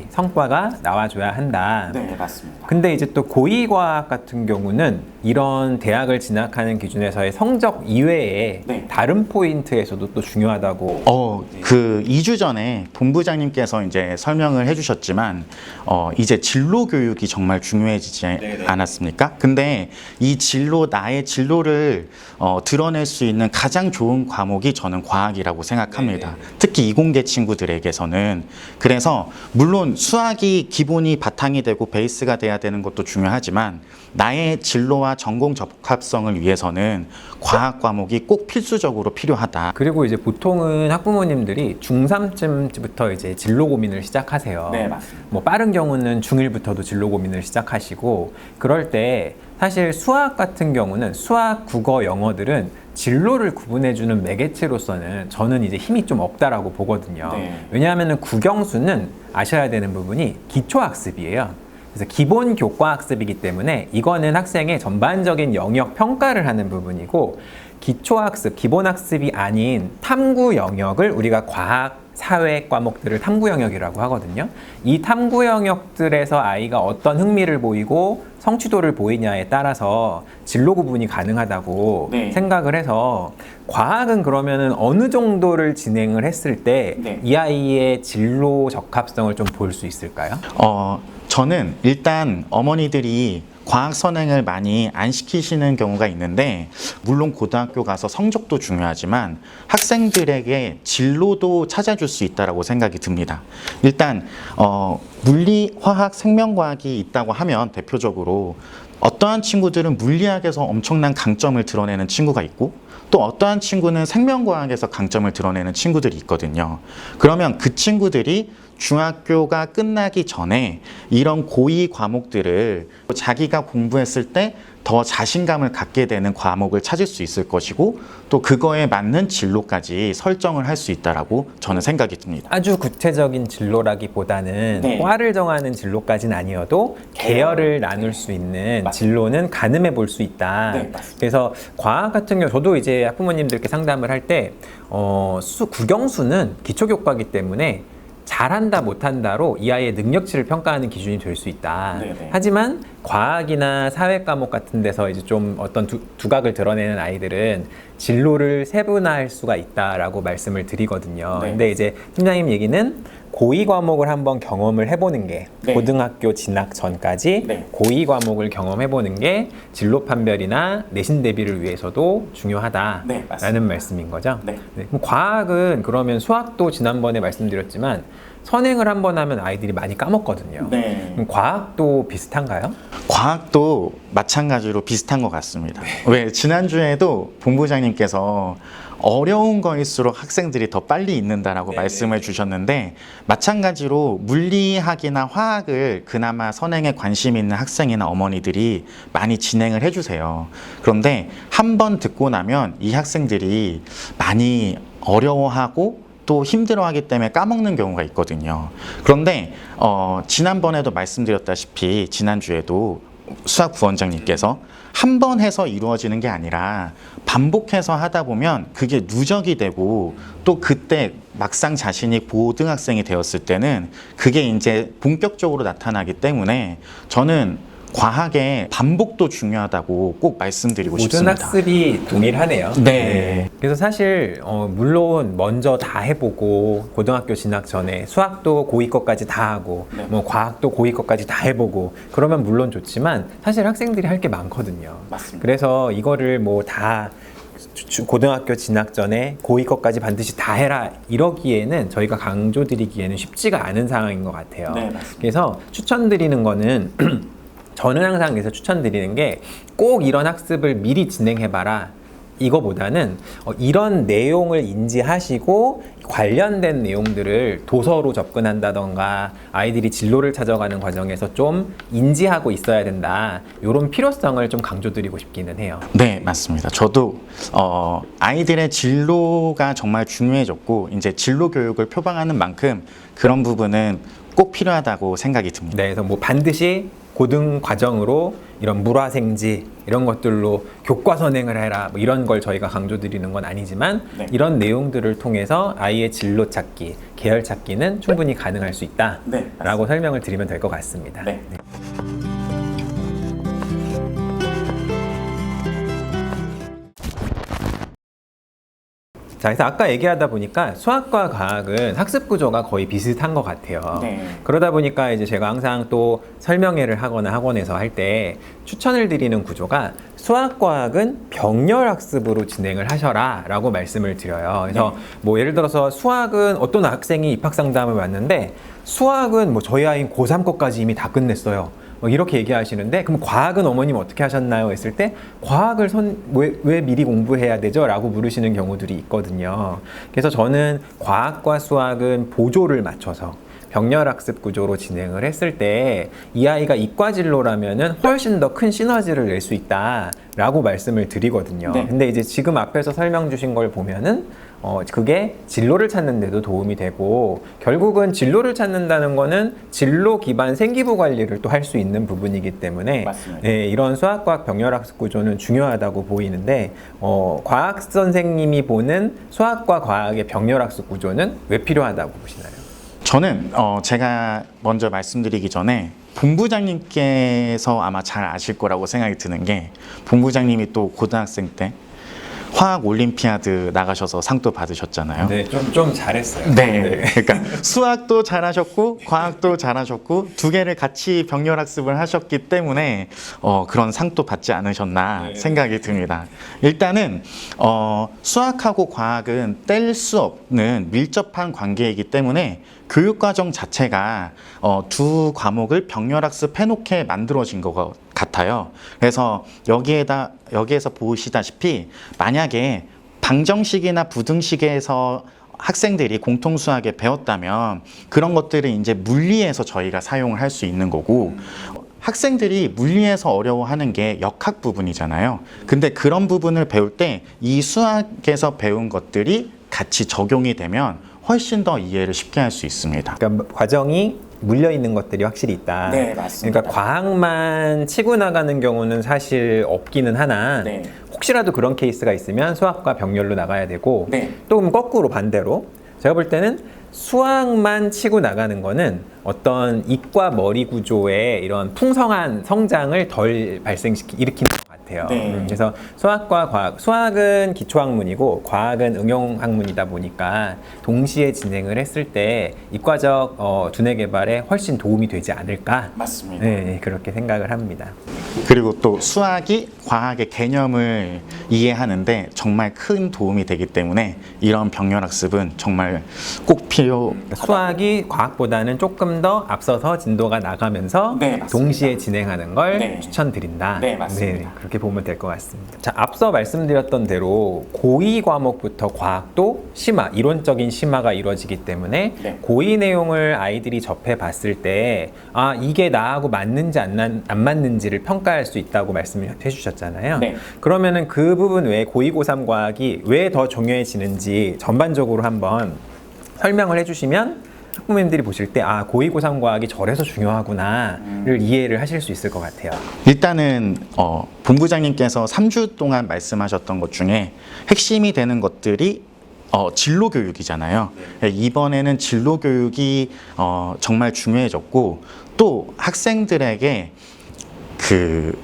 성과가 나와줘야 한다. 네, 맞습니다. 근데 이제 또 고2 과학 같은 경우는 이런 대학을 진학하는 기준에서의 성적 이외에 네. 다른 포인트에서도 또 중요하다고. 그 2주 전에 본부장님께서 이제 설명을 해주셨지만 이제 진로 교육이 정말 중요해지지 않았습니까? 근데 이 나의 진로를 드러낼 수 있는 가장 좋은 과목이 저는 과학이라고 생각합니다. 특히 이공계 친구들에게서는. 그래서 물론 수학이 기본이 바탕이 되고 베이스가 돼야 되는 것도 중요하지만 나의 진로와 전공 적합성을 위해서는 과학 과목이 꼭 필수적으로 필요하다. 그리고 이제 보통은 학부모님들이 중3쯤부터 이제 진로 고민을 시작하세요. 네, 맞습니다. 뭐 빠른 경우는 중1부터도 진로 고민을 시작하시고 그럴 때 사실 수학 같은 경우는 수학, 국어, 영어들은 진로를 구분해주는 매개체로서는 저는 이제 힘이 좀 없다라고 보거든요. 네. 왜냐하면 국영수는 아셔야 되는 부분이 기초학습이에요. 그래서 기본 교과학습이기 때문에 이거는 학생의 전반적인 영역 평가를 하는 부분이고 기초학습, 기본학습이 아닌 탐구 영역을 우리가 과학, 사회 과목들을 탐구 영역이라고 하거든요. 이 탐구 영역들에서 아이가 어떤 흥미를 보이고 성취도를 보이냐에 따라서 진로 구분이 가능하다고 네. 생각을 해서 과학은 그러면은 어느 정도를 진행을 했을 때 이 네. 아이의 진로 적합성을 좀 볼 수 있을까요? 저는 일단 어머니들이 과학 선행을 많이 안 시키시는 경우가 있는데 물론 고등학교 가서 성적도 중요하지만 학생들에게 진로도 찾아줄 수 있다고 생각이 듭니다. 일단 물리, 화학, 생명과학이 있다고 하면 대표적으로 어떠한 친구들은 물리학에서 엄청난 강점을 드러내는 친구가 있고 또 어떠한 친구는 생명과학에서 강점을 드러내는 친구들이 있거든요. 그러면 그 친구들이 중학교가 끝나기 전에 이런 고2 과목들을 자기가 공부했을 때 더 자신감을 갖게 되는 과목을 찾을 수 있을 것이고 또 그거에 맞는 진로까지 설정을 할 수 있다라고 저는 생각이 듭니다. 아주 구체적인 진로라기보다는 네. 과를 정하는 진로까지는 아니어도 계열을 나눌 수 있는 맞습니다. 진로는 가늠해 볼 수 있다. 네, 맞습니다. 그래서 과학 같은 경우 저도 이제 학부모님들께 상담을 할 때 국영수는 기초교과이기 때문에 잘한다 못한다로 이 아이의 능력치를 평가하는 기준이 될 수 있다. 네네. 하지만 과학이나 사회 과목 같은 데서 이제 좀 어떤 두각을 드러내는 아이들은 진로를 세분화할 수가 있다라고 말씀을 드리거든요. 네. 근데 이제 팀장님 얘기는 고위 과목을 한번 경험을 해보는 게 네. 고등학교 진학 전까지 네. 고위 과목을 경험해보는 게 진로 판별이나 내신 대비를 위해서도 네, 중요하다라는 맞습니다. 말씀인 거죠. 네. 그럼 과학은 그러면 수학도 지난번에 말씀드렸지만 선행을 한번 하면 아이들이 많이 까먹거든요. 네. 그럼 과학도 비슷한가요? 과학도 마찬가지로 비슷한 것 같습니다. 왜 지난주에도 본부장님께서 어려운 거일수록 학생들이 더 빨리 잊는다라고 말씀을 주셨는데, 마찬가지로 물리학이나 화학을 그나마 선행에 관심 있는 학생이나 어머니들이 많이 진행을 해주세요. 그런데 한 번 듣고 나면 이 학생들이 많이 어려워하고 또 힘들어하기 때문에 까먹는 경우가 있거든요. 그런데 지난번에도 말씀드렸다시피 지난주에도 수학 부원장님께서 한 번 해서 이루어지는 게 아니라 반복해서 하다 보면 그게 누적이 되고, 또 그때 막상 자신이 고등학생이 되었을 때는 그게 이제 본격적으로 나타나기 때문에 저는 과학의 반복도 중요하다고 꼭 말씀드리고 모든 싶습니다. 학습이 동일하네요. 네. 그래서 사실 물론 먼저 다 해보고 고등학교 진학 전에 수학도 고위 것까지 다 하고 네. 뭐 과학도 고위 것까지 다 해보고 그러면 물론 좋지만 사실 학생들이 할 게 많거든요. 맞습니다. 그래서 이거를 뭐 다 고등학교 진학 전에 고위 것까지 반드시 다 해라 이러기에는 저희가 강조드리기에는 쉽지가 않은 상황인 것 같아요. 네, 맞습니다. 그래서 추천드리는 거는 저는 항상 그래서 추천드리는 게 꼭 이런 학습을 미리 진행해봐라 이거보다는 이런 내용을 인지하시고 관련된 내용들을 도서로 접근한다던가 아이들이 진로를 찾아가는 과정에서 좀 인지하고 있어야 된다, 이런 필요성을 좀 강조드리고 싶기는 해요. 네, 맞습니다. 저도 아이들의 진로가 정말 중요해졌고 이제 진로 교육을 표방하는 만큼 그런 부분은 꼭 필요하다고 생각이 듭니다. 네, 그래서 뭐 반드시 고등 과정으로 이런 물화생지 이런 것들로 교과 선행을 해라 뭐 이런 걸 저희가 강조드리는 건 아니지만 네. 이런 내용들을 통해서 아이의 진로 찾기, 계열 찾기는 충분히 가능할 수 있다라고 네, 맞습니다. 설명을 드리면 될 것 같습니다. 네. 자, 그래서 아까 얘기하다 보니까 수학과 과학은 학습 구조가 거의 비슷한 것 같아요. 네. 그러다 보니까 이제 제가 항상 또 설명회를 하거나 학원에서 할 때 추천을 드리는 구조가 수학과학은 병렬 학습으로 진행을 하셔라 라고 말씀을 드려요. 그래서 뭐 예를 들어서 수학은 어떤 학생이 입학 상담을 왔는데 수학은 뭐 저희 아이는 고3 거까지 이미 다 끝냈어요. 뭐 이렇게 얘기하시는데 그럼 과학은 어머님 어떻게 하셨나요? 했을 때 과학을 왜 미리 공부해야 되죠? 라고 물으시는 경우들이 있거든요. 그래서 저는 과학과 수학은 보조를 맞춰서 병렬학습 구조로 진행을 했을 때 이 아이가 이과 진로라면은 훨씬 더 큰 시너지를 낼 수 있다라고 말씀을 드리거든요. 네. 근데 이제 지금 앞에서 설명 주신 걸 보면은 그게 진로를 찾는 데도 도움이 되고, 결국은 진로를 찾는다는 거는 진로 기반 생기부 관리를 또 할 수 있는 부분이기 때문에 맞습니다. 네, 이런 수학과학 병렬학습 구조는 중요하다고 보이는데 과학 선생님이 보는 수학과 과학의 병렬학습 구조는 왜 필요하다고 보시나요? 저는 제가 먼저 말씀드리기 전에 본부장님께서 아마 잘 아실 거라고 생각이 드는 게, 본부장님이 또 고등학생 때 화학 올림피아드 나가셔서 상도 받으셨잖아요. 네, 좀 잘했어요. 네. 그러니까 수학도 잘하셨고 과학도 잘하셨고 두 개를 같이 병렬학습을 하셨기 때문에 그런 상도 받지 않으셨나 생각이 듭니다. 일단은 수학하고 과학은 뗄 수 없는 밀접한 관계이기 때문에 교육과정 자체가 두 과목을 병렬학습 해놓게 만들어진 것 같아요. 그래서 여기에서 보시다시피 만약에 방정식이나 부등식에서 학생들이 공통수학에 배웠다면 그런 것들을 이제 물리에서 저희가 사용을 할 수 있는 거고, 학생들이 물리에서 어려워하는 게 역학 부분이잖아요. 근데 그런 부분을 배울 때 이 수학에서 배운 것들이 같이 적용이 되면 훨씬 더 이해를 쉽게 할 수 있습니다. 그러니까 과정이 물려 있는 것들이 확실히 있다. 네, 맞습니다. 그러니까 과학만 치고 나가는 경우는 사실 없기는 하나 네. 혹시라도 그런 케이스가 있으면 수학과 병렬로 나가야 되고 네. 또 그럼 거꾸로 반대로 제가 볼 때는 수학만 치고 나가는 거는 어떤 이과 머리 구조의 이런 풍성한 성장을 덜 일으키는 것 같아요. 같아요. 네. 그래서 수학과 과학, 수학은 기초학문이고 과학은 응용학문이다 보니까 동시에 진행을 했을 때 이과적 두뇌 개발에 훨씬 도움이 되지 않을까? 맞습니다. 네, 그렇게 생각을 합니다. 그리고 또 수학이 과학의 개념을 이해하는데 정말 큰 도움이 되기 때문에 이런 병렬학습은 정말 꼭 필요. 수학이 과학보다는 조금 더 앞서서 진도가 나가면서 네, 맞습니다. 동시에 진행하는 걸 네. 추천드린다. 네, 맞습니다. 그렇게 보면 될 것 같습니다. 자, 앞서 말씀드렸던 대로 고2 과목부터 과학도 심화, 이론적인 심화가 이루어지기 때문에 네. 고2 내용을 아이들이 접해 봤을 때 아, 이게 나하고 맞는지 안 맞는지를 평가할 수 있다고 말씀해 주셨잖아요. 네. 그러면은 그 부분 외에 고2, 고3 과학이 왜 더 중요해지는지 전반적으로 한번 설명을 해주시면 학부모님들이 보실 때 아, 고2, 고3 과학이 저래서 중요하구나를 이해를 하실 수 있을 것 같아요. 일단은 본부장님께서 3주 동안 말씀하셨던 것 중에 핵심이 되는 것들이 진로 교육이잖아요. 이번에는 진로 교육이 정말 중요해졌고 또 학생들에게 그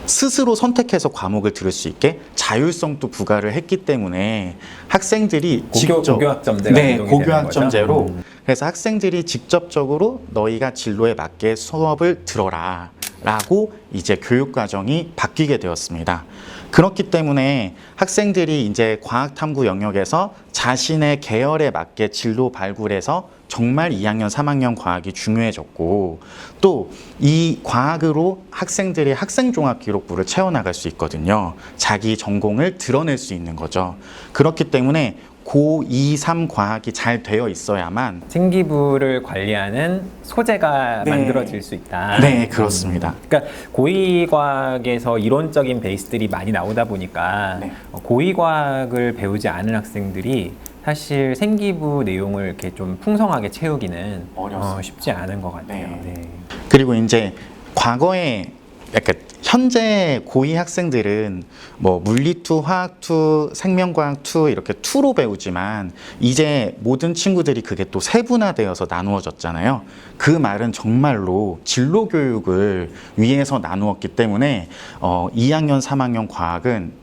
스스로 선택해서 과목을 들을 수 있게 자율성도 부과를 했기 때문에 학생들이 고교학점제가 네, 적용이 되는 고교학점제로 거죠? 그래서 학생들이 직접적으로 너희가 진로에 맞게 수업을 들어라 라고 이제 교육 과정이 바뀌게 되었습니다. 그렇기 때문에 학생들이 이제 과학탐구 영역에서 자신의 계열에 맞게 진로 발굴해서 정말 2학년, 3학년 과학이 중요해졌고 또 이 과학으로 학생들이 학생종합기록부를 채워나갈 수 있거든요. 자기 전공을 드러낼 수 있는 거죠. 그렇기 때문에 고2, 3 과학이 잘 되어 있어야만 생기부를 관리하는 소재가 네. 만들어질 수 있다. 네, 그렇습니다. 그러니까 고2 과학에서 이론적인 베이스들이 많이 나오다 보니까 네. 고2 과학을 배우지 않은 학생들이 사실 생기부 내용을 이렇게 좀 풍성하게 채우기는 어렵습니다. 쉽지 않은 것 같아요. 네. 네. 그리고 이제 과거에 약간 현재 고2 학생들은 뭐 물리2, 화학2, 생명과학2 이렇게 2로 배우지만 이제 모든 친구들이 그게 또 세분화되어서 나누어졌잖아요. 그 말은 정말로 진로 교육을 위해서 나누었기 때문에 2학년, 3학년 과학은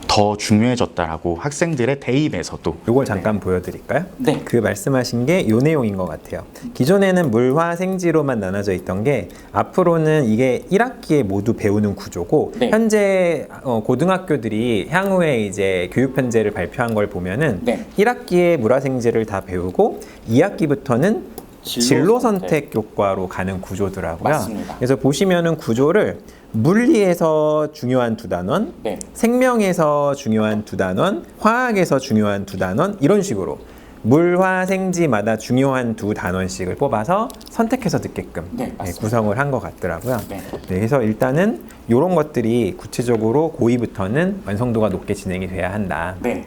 더 중요해졌다라고 학생들의 대입에서도 이걸 잠깐 보여드릴까요? 네. 그 말씀하신 게 이 내용인 것 같아요. 기존에는 물화생지로만 나눠져 있던 게 앞으로는 이게 1학기에 모두 배우는 구조고 네. 현재 고등학교들이 향후에 이제 교육 편제를 발표한 걸 보면은 네. 1학기에 물화생지를 다 배우고 2학기부터는 진로 선택 선택 교과로 가는 구조더라고요. 맞습니다. 그래서 보시면은 구조를 물리에서 중요한 두 단원, 네. 생명에서 중요한 두 단원, 화학에서 중요한 두 단원 이런 식으로 물화생지마다 중요한 두 단원씩을 뽑아서 선택해서 듣게끔 네, 맞습니다. 구성을 한 것 같더라고요. 네. 그래서 일단은 이런 것들이 구체적으로 고2부터는 완성도가 높게 진행이 돼야 한다. 네.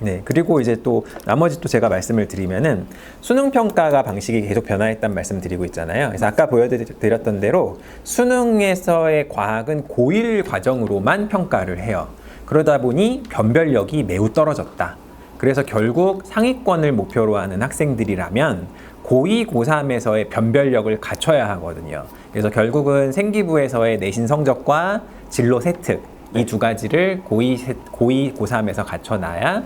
네, 그리고 이제 또 나머지 또 제가 말씀을 드리면은 수능 평가가 방식이 계속 변화했다는 말씀 드리고 있잖아요. 그래서 아까 보여드렸던 대로 수능에서의 과학은 고1 과정으로만 평가를 해요. 그러다 보니 변별력이 매우 떨어졌다. 그래서 결국 상위권을 목표로 하는 학생들이라면 고2, 고3에서의 변별력을 갖춰야 하거든요. 그래서 결국은 생기부에서의 내신 성적과 진로 세특 이 두 가지를 고2, 고3에서 갖춰놔야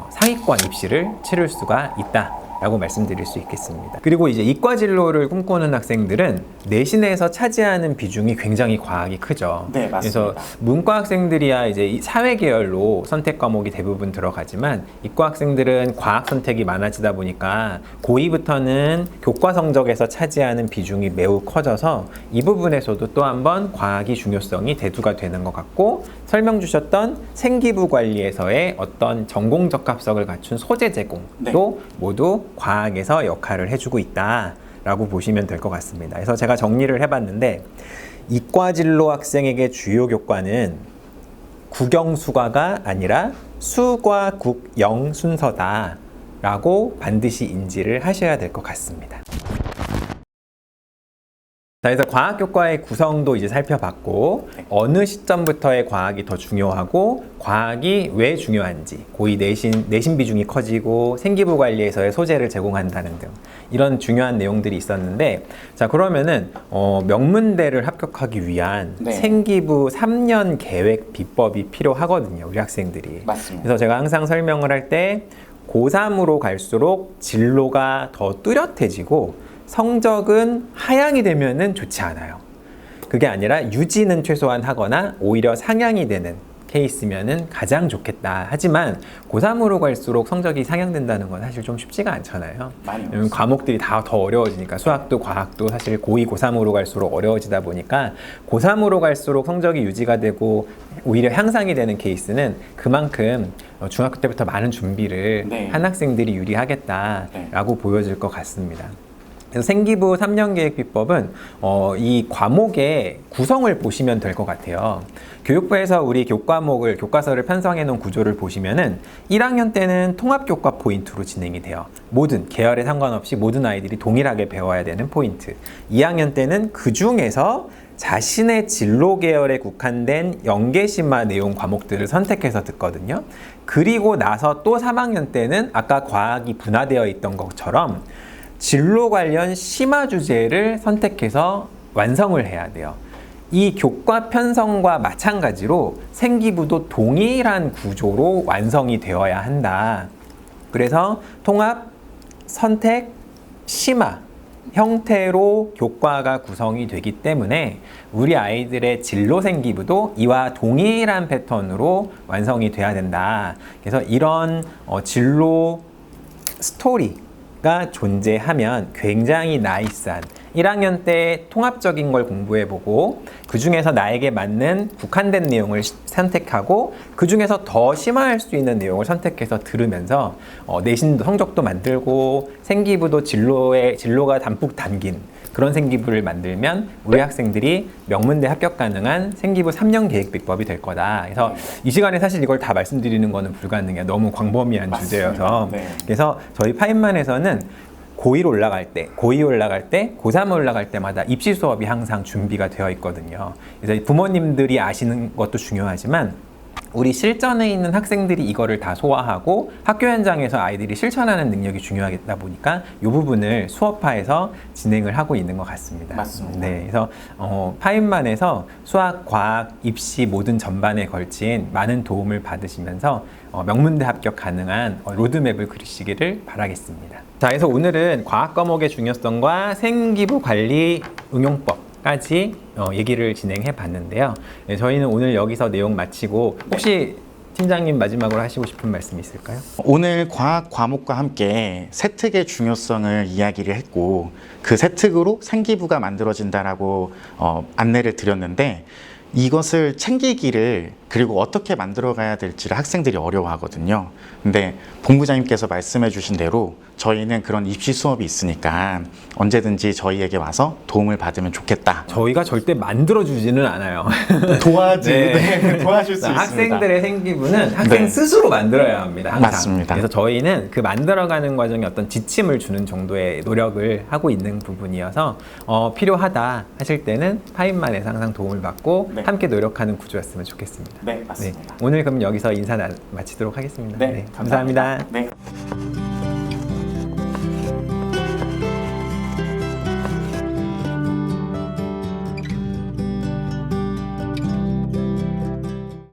상위권 입시를 치를 수가 있다라고 말씀드릴 수 있겠습니다. 그리고 이제 이과 진로를 꿈꾸는 학생들은 내신에서 차지하는 비중이 굉장히 과학이 크죠. 네, 맞습니다. 그래서 문과 학생들이야 이제 이 사회 계열로 선택 과목이 대부분 들어가지만 이과 학생들은 과학 선택이 많아지다 보니까 고2부터는 교과 성적에서 차지하는 비중이 매우 커져서 이 부분에서도 또 한번 과학이 중요성이 대두가 되는 것 같고 설명 주셨던 생기부 관리에서의 어떤 전공적 합성을 갖춘 소재 제공도 네. 모두 과학에서 역할을 해주고 있다라고 보시면 될 것 같습니다. 그래서 제가 정리를 해봤는데 이과 진로 학생에게 주요 교과는 국영수과가 아니라 수과국영 순서다라고 반드시 인지를 하셔야 될 것 같습니다. 자, 그래서 과학교과의 구성도 이제 살펴봤고 어느 시점부터의 과학이 더 중요하고 과학이 왜 중요한지 고2 내신 비중이 커지고 생기부 관리에서의 소재를 제공한다는 등 이런 중요한 내용들이 있었는데 자 그러면은 명문대를 합격하기 위한 네. 생기부 3년 계획 비법이 필요하거든요, 우리 학생들이. 맞습니다. 그래서 제가 항상 설명을 할 때 고3으로 갈수록 진로가 더 뚜렷해지고 성적은 하향이 되면은 좋지 않아요. 그게 아니라 유지는 최소한 하거나 오히려 상향이 되는 케이스면은 가장 좋겠다. 하지만 고3으로 갈수록 성적이 상향된다는 건 사실 좀 쉽지가 않잖아요. 왜냐면 과목들이 다 더 어려워지니까 수학도 과학도 사실 고2, 고3으로 갈수록 어려워지다 보니까 고3으로 갈수록 성적이 유지가 되고 오히려 향상이 되는 케이스는 그만큼 중학교 때부터 많은 준비를 네. 한 학생들이 유리하겠다라고 보여질 것 같습니다. 그래서 생기부 3년 계획 비법은 이 과목의 구성을 보시면 될 것 같아요. 교육부에서 우리 교과서를 편성해 놓은 구조를 보시면은 1학년 때는 통합교과 포인트로 진행이 돼요. 모든 계열에 상관없이 모든 아이들이 동일하게 배워야 되는 포인트. 2학년 때는 그 중에서 자신의 진로 계열에 국한된 연계심화 내용 과목들을 선택해서 듣거든요. 그리고 나서 또 3학년 때는 아까 과학이 분화되어 있던 것처럼 진로 관련 심화 주제를 선택해서 완성을 해야 돼요. 이 교과 편성과 마찬가지로 생기부도 동일한 구조로 완성이 되어야 한다. 그래서 통합, 선택, 심화 형태로 교과가 구성이 되기 때문에 우리 아이들의 진로 생기부도 이와 동일한 패턴으로 완성이 돼야 된다. 그래서 이런 진로 스토리가 존재하면 굉장히 나이스한 1학년 때 통합적인 걸 공부해보고 그 중에서 나에게 맞는 국한된 내용을 선택하고 그 중에서 더 심화할 수 있는 내용을 선택해서 들으면서 내신도 성적도 만들고 생기부도 진로가 담뿍 담긴 그런 생기부를 만들면 우리 학생들이 명문대 합격 가능한 생기부 3년 계획 비법이 될 거다. 그래서 이 시간에 사실 이걸 다 말씀드리는 거는 불가능해요. 너무 광범위한 주제여서. 네. 그래서 저희 파인만에서는 고1 올라갈 때, 고2 올라갈 때, 고3 올라갈 때마다 입시 수업이 항상 준비가 되어 있거든요. 그래서 부모님들이 아시는 것도 중요하지만 우리 실전에 있는 학생들이 이거를 다 소화하고 학교 현장에서 아이들이 실천하는 능력이 중요하겠다 보니까 이 부분을 수업화해서 진행을 하고 있는 것 같습니다. 맞습니다. 네, 그래서 파인만에서 수학, 과학, 입시 모든 전반에 걸친 많은 도움을 받으시면서 명문대 합격 가능한 로드맵을 그리시기를 바라겠습니다. 자, 그래서 오늘은 과학 과목의 중요성과 생기부 관리 응용법까지 얘기를 진행해 봤는데요. 네, 저희는 오늘 여기서 내용 마치고 혹시 팀장님 마지막으로 하시고 싶은 말씀 있을까요? 오늘 과학 과목과 함께 세특의 중요성을 이야기를 했고 그 세특으로 생기부가 만들어진다라고 안내를 드렸는데 이것을 챙기기를 그리고 어떻게 만들어 가야 될지를 학생들이 어려워하거든요. 근데 본부장님께서 말씀해 주신 대로 저희는 그런 입시 수업이 있으니까 언제든지 저희에게 와서 도움을 받으면 좋겠다. 저희가 절대 만들어주지는 않아요. 도와줄 수 있습니다. 학생들의 생기부는 학생 네. 스스로 만들어야 합니다. 항상. 맞습니다. 그래서 저희는 그 만들어가는 과정에 어떤 지침을 주는 정도의 노력을 하고 있는 부분이어서 필요하다 하실 때는 파인만에서 항상 도움을 받고 네. 함께 노력하는 구조였으면 좋겠습니다. 네, 맞습니다. 오늘 그럼 여기서 인사 마치도록 하겠습니다. 네, 감사합니다. 감사합니다. 네.